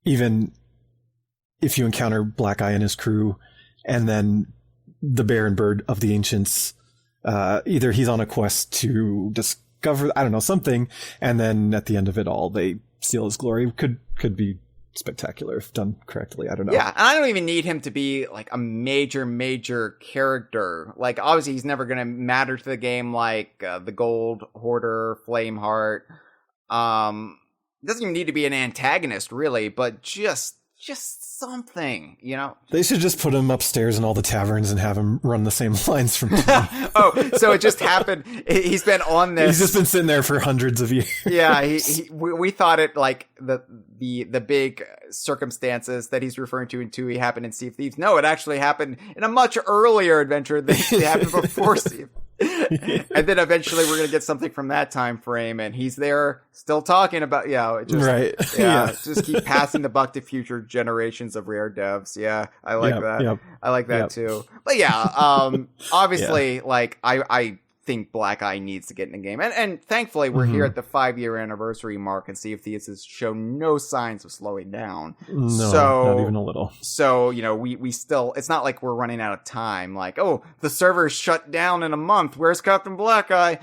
Speaker 2: even if you encounter Black Eye and his crew, and then the Baron Bird of the Ancients, either he's on a quest to discover, I don't know, something, and then at the end of it all, they steal his glory. Could be spectacular if done correctly. I don't know.
Speaker 1: Yeah, and I don't even need him to be like a major character. Like, obviously, he's never going to matter to the game like the Gold Hoarder, Flameheart. Doesn't even need to be an antagonist, really, but just something, you know?
Speaker 2: They should just put him upstairs in all the taverns and have him run the same lines from
Speaker 1: Oh, so it just happened. He's been on this.
Speaker 2: He's just been sitting there for hundreds of years.
Speaker 1: Yeah, we thought it like the big circumstances that he's referring to in 2 happened in Sea of Thieves. No, it actually happened in a much earlier adventure than it happened before Sea of And then eventually we're going to get something from that time frame, and he's there still talking about, just keep passing the buck to future generations of Rare devs. Yeah, I like that. Yep. I like that too. But obviously, like, I think Black Eye needs to get in the game. And thankfully, we're here at the 5-year anniversary mark, and Sea of Thieves has shown no signs of slowing down.
Speaker 2: No, not even a little.
Speaker 1: So, you know, we still, it's not like we're running out of time. Like, oh, the server's shut down in a month. Where's Captain Black Eye?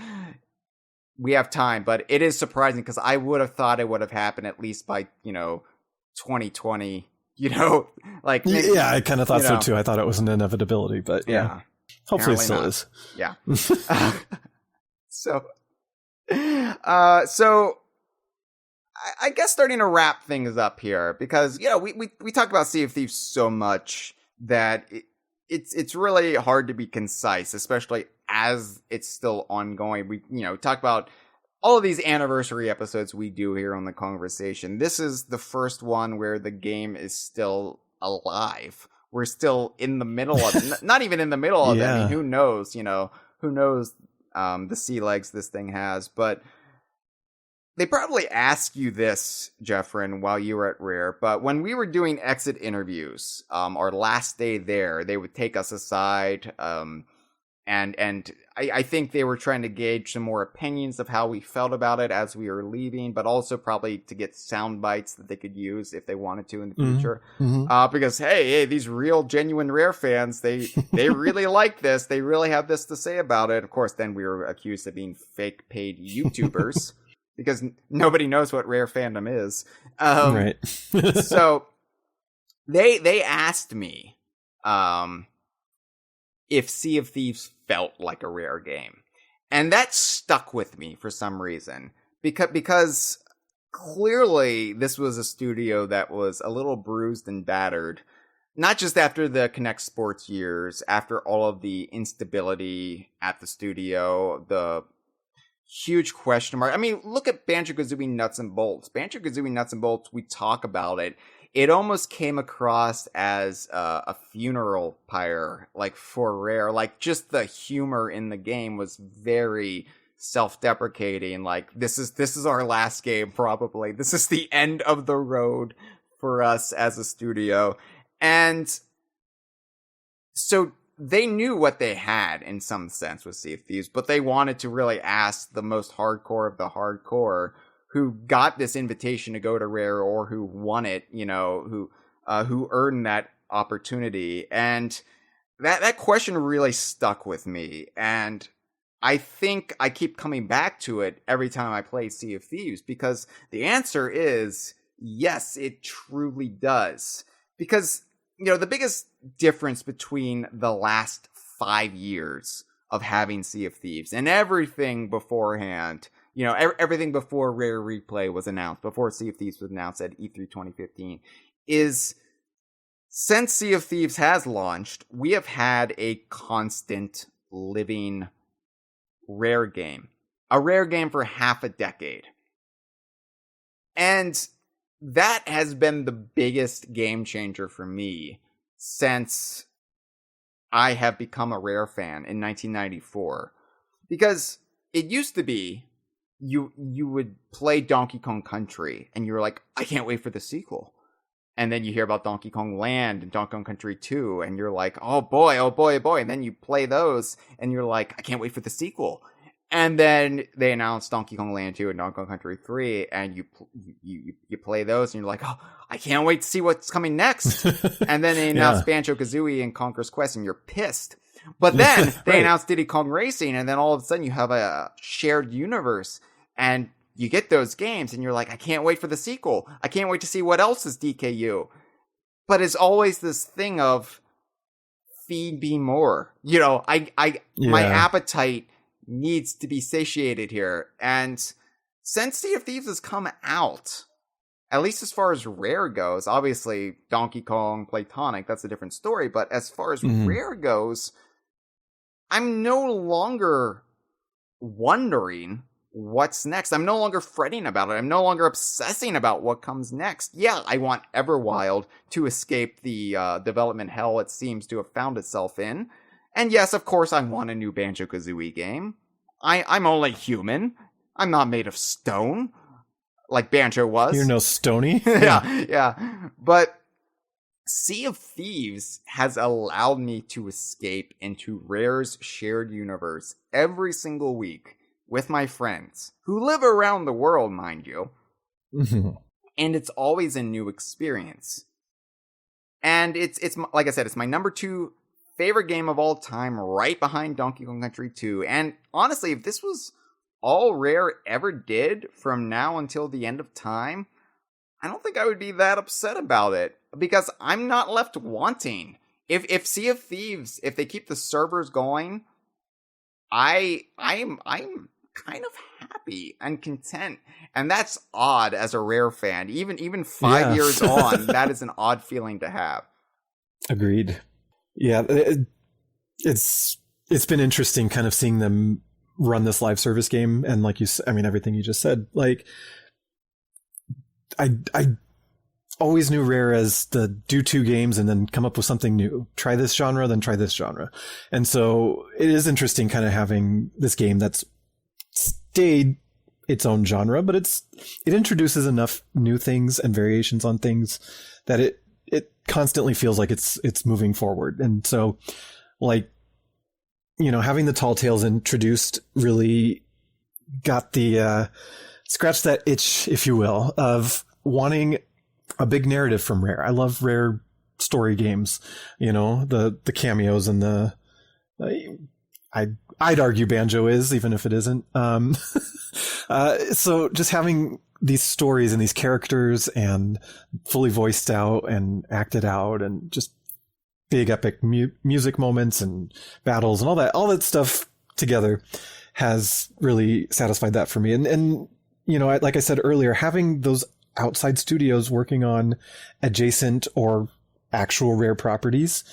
Speaker 1: We have time, but it is surprising because I would have thought it would have happened at least by, 2020, like.
Speaker 2: Yeah, I kind of thought so too. I thought it was an inevitability, but yeah. Hopefully it still is.
Speaker 1: Yeah. So I guess starting to wrap things up here because, we talk about Sea of Thieves so much that it's really hard to be concise, especially as it's still ongoing. We, talk about all of these anniversary episodes we do here on the Kongversation. This is the first one where the game is still alive. We're still in the middle of not even in the middle of it. I mean, who knows, the sea legs this thing has, but they probably ask you this, Jephren, while you were at Rare, but when we were doing exit interviews, our last day there, they would take us aside, and I think they were trying to gauge some more opinions of how we felt about it as we were leaving, but also probably to get sound bites that they could use if they wanted to in the future. Mm-hmm. Because, hey, these real, genuine Rare fans, they really like this. They really have this to say about it. Of course, then we were accused of being fake paid YouTubers because nobody knows what Rare fandom is.
Speaker 2: Right.
Speaker 1: So they asked me if Sea of Thieves felt like a Rare game. And that stuck with me for some reason. Because clearly this was a studio that was a little bruised and battered. Not just after the Connect Sports years, after all of the instability at the studio, the huge question mark. I mean, look at Banjo-Kazooie Nuts and Bolts. Banjo-Kazooie Nuts and Bolts, we talk about it. It almost came across as a funeral pyre, like for Rare. Like, just the humor in the game was very self-deprecating. Like, this is our last game, probably. This is the end of the road for us as a studio. And so they knew what they had in some sense with Sea of Thieves, but they wanted to really ask the most hardcore of the hardcore, who got this invitation to go to Rare or who won it, who earned that opportunity. And that question really stuck with me. And I think I keep coming back to it every time I play Sea of Thieves, because the answer is yes, it truly does. Because, the biggest difference between the last 5 years of having Sea of Thieves and everything beforehand, everything before Rare Replay was announced, before Sea of Thieves was announced at E3 2015, is since Sea of Thieves has launched, we have had a constant living Rare game. A Rare game for half a decade. And that has been the biggest game changer for me since I have become a Rare fan in 1994. Because it used to be you would play Donkey Kong Country and you were like, I can't wait for the sequel. And then you hear about Donkey Kong Land and Donkey Kong Country 2 and you're like, oh boy, oh boy, oh boy. And then you play those and you're like, I can't wait for the sequel. And then they announced Donkey Kong Land 2 and Donkey Kong Country 3, and you play those, and you're like, oh, I can't wait to see what's coming next. And then they announced Banjo-Kazooie and Conker's Quest, and you're pissed. But then they announced Diddy Kong Racing, and then all of a sudden you have a shared universe, and you get those games, and you're like, I can't wait for the sequel. I can't wait to see what else is DKU. But it's always this thing of feed me more. My appetite needs to be satiated here. And since Sea of Thieves has come out, at least as far as Rare goes, obviously Donkey Kong, Playtonic, that's a different story. But as far as Rare goes, I'm no longer wondering what's next. I'm no longer fretting about it. I'm no longer obsessing about what comes next. Yeah, I want Everwild to escape the development hell it seems to have found itself in. And yes, of course, I want a new Banjo-Kazooie game. I'm only human. I'm not made of stone, like Banjo was.
Speaker 2: You're no stony.
Speaker 1: yeah. But Sea of Thieves has allowed me to escape into Rare's shared universe every single week with my friends, who live around the world, mind you.
Speaker 2: Mm-hmm.
Speaker 1: And it's always a new experience. And it's like I said, it's my number 2 favorite game of all time, right behind Donkey Kong Country 2. And honestly, if this was all Rare ever did from now until the end of time, I don't think I would be that upset about it, because I'm not left wanting. If Sea of Thieves, if they keep the servers going, I'm kind of happy and content. And that's odd as a Rare fan. Even 5 years on, that is an odd feeling to have.
Speaker 2: Agreed. Yeah, it's been interesting kind of seeing them run this live service game, and like everything you just said. Like, I always knew Rare as the do 2 games and then come up with something new. Try this genre, then try this genre. And so it is interesting kind of having this game that's stayed its own genre, but it introduces enough new things and variations on things that it constantly feels like it's moving forward. And so, like, having the Tall Tales introduced really got the scratched that itch, if you will, of wanting a big narrative from Rare. I love Rare story games, the cameos and the I'd argue Banjo is, even if it isn't. So just having these stories and these characters and fully voiced out and acted out and just big epic music moments and battles and all that stuff together has really satisfied that for me. And like I said earlier, having those outside studios working on adjacent or actual Rare properties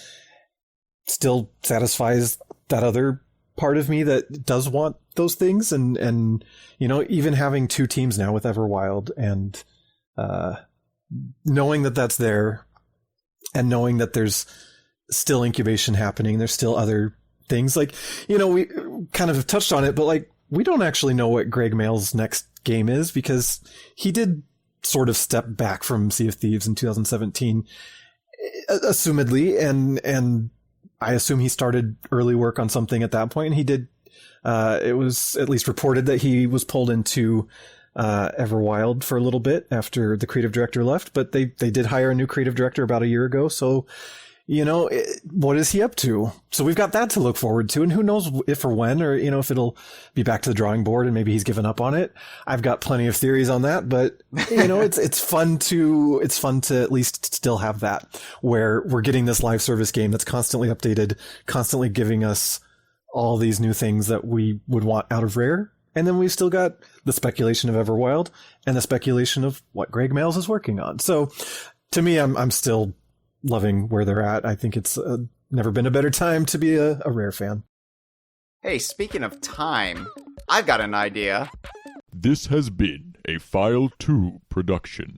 Speaker 2: still satisfies that other part of me that does want those things. And even having 2 teams now with Everwild and knowing that that's there and knowing that there's still incubation happening, there's still other things, like, we kind of touched on it, but like, we don't actually know what Greg Mail's next game is, because he did sort of step back from Sea of Thieves in 2017, assumedly, and I assume he started early work on something at that point, and he did. It was at least reported that he was pulled into Everwild for a little bit after the creative director left, but they did hire a new creative director about a year ago. So, what is he up to? So we've got that to look forward to, and who knows if or when, or, if it'll be back to the drawing board and maybe he's given up on it. I've got plenty of theories on that, but it's fun to at least still have that, where we're getting this live service game that's constantly updated, constantly giving us all these new things that we would want out of Rare. And then we've still got the speculation of Everwild and the speculation of what Greg Mayles is working on. So to me, I'm still loving where they're at. I think it's never been a better time to be a Rare fan.
Speaker 1: Hey, speaking of time, I've got an idea.
Speaker 3: This has been a File 2 production.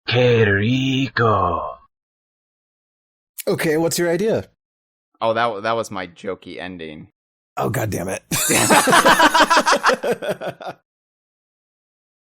Speaker 4: Que rico.
Speaker 2: Okay, what's your idea?
Speaker 1: Oh, that was my jokey ending.
Speaker 2: Oh, God damn it.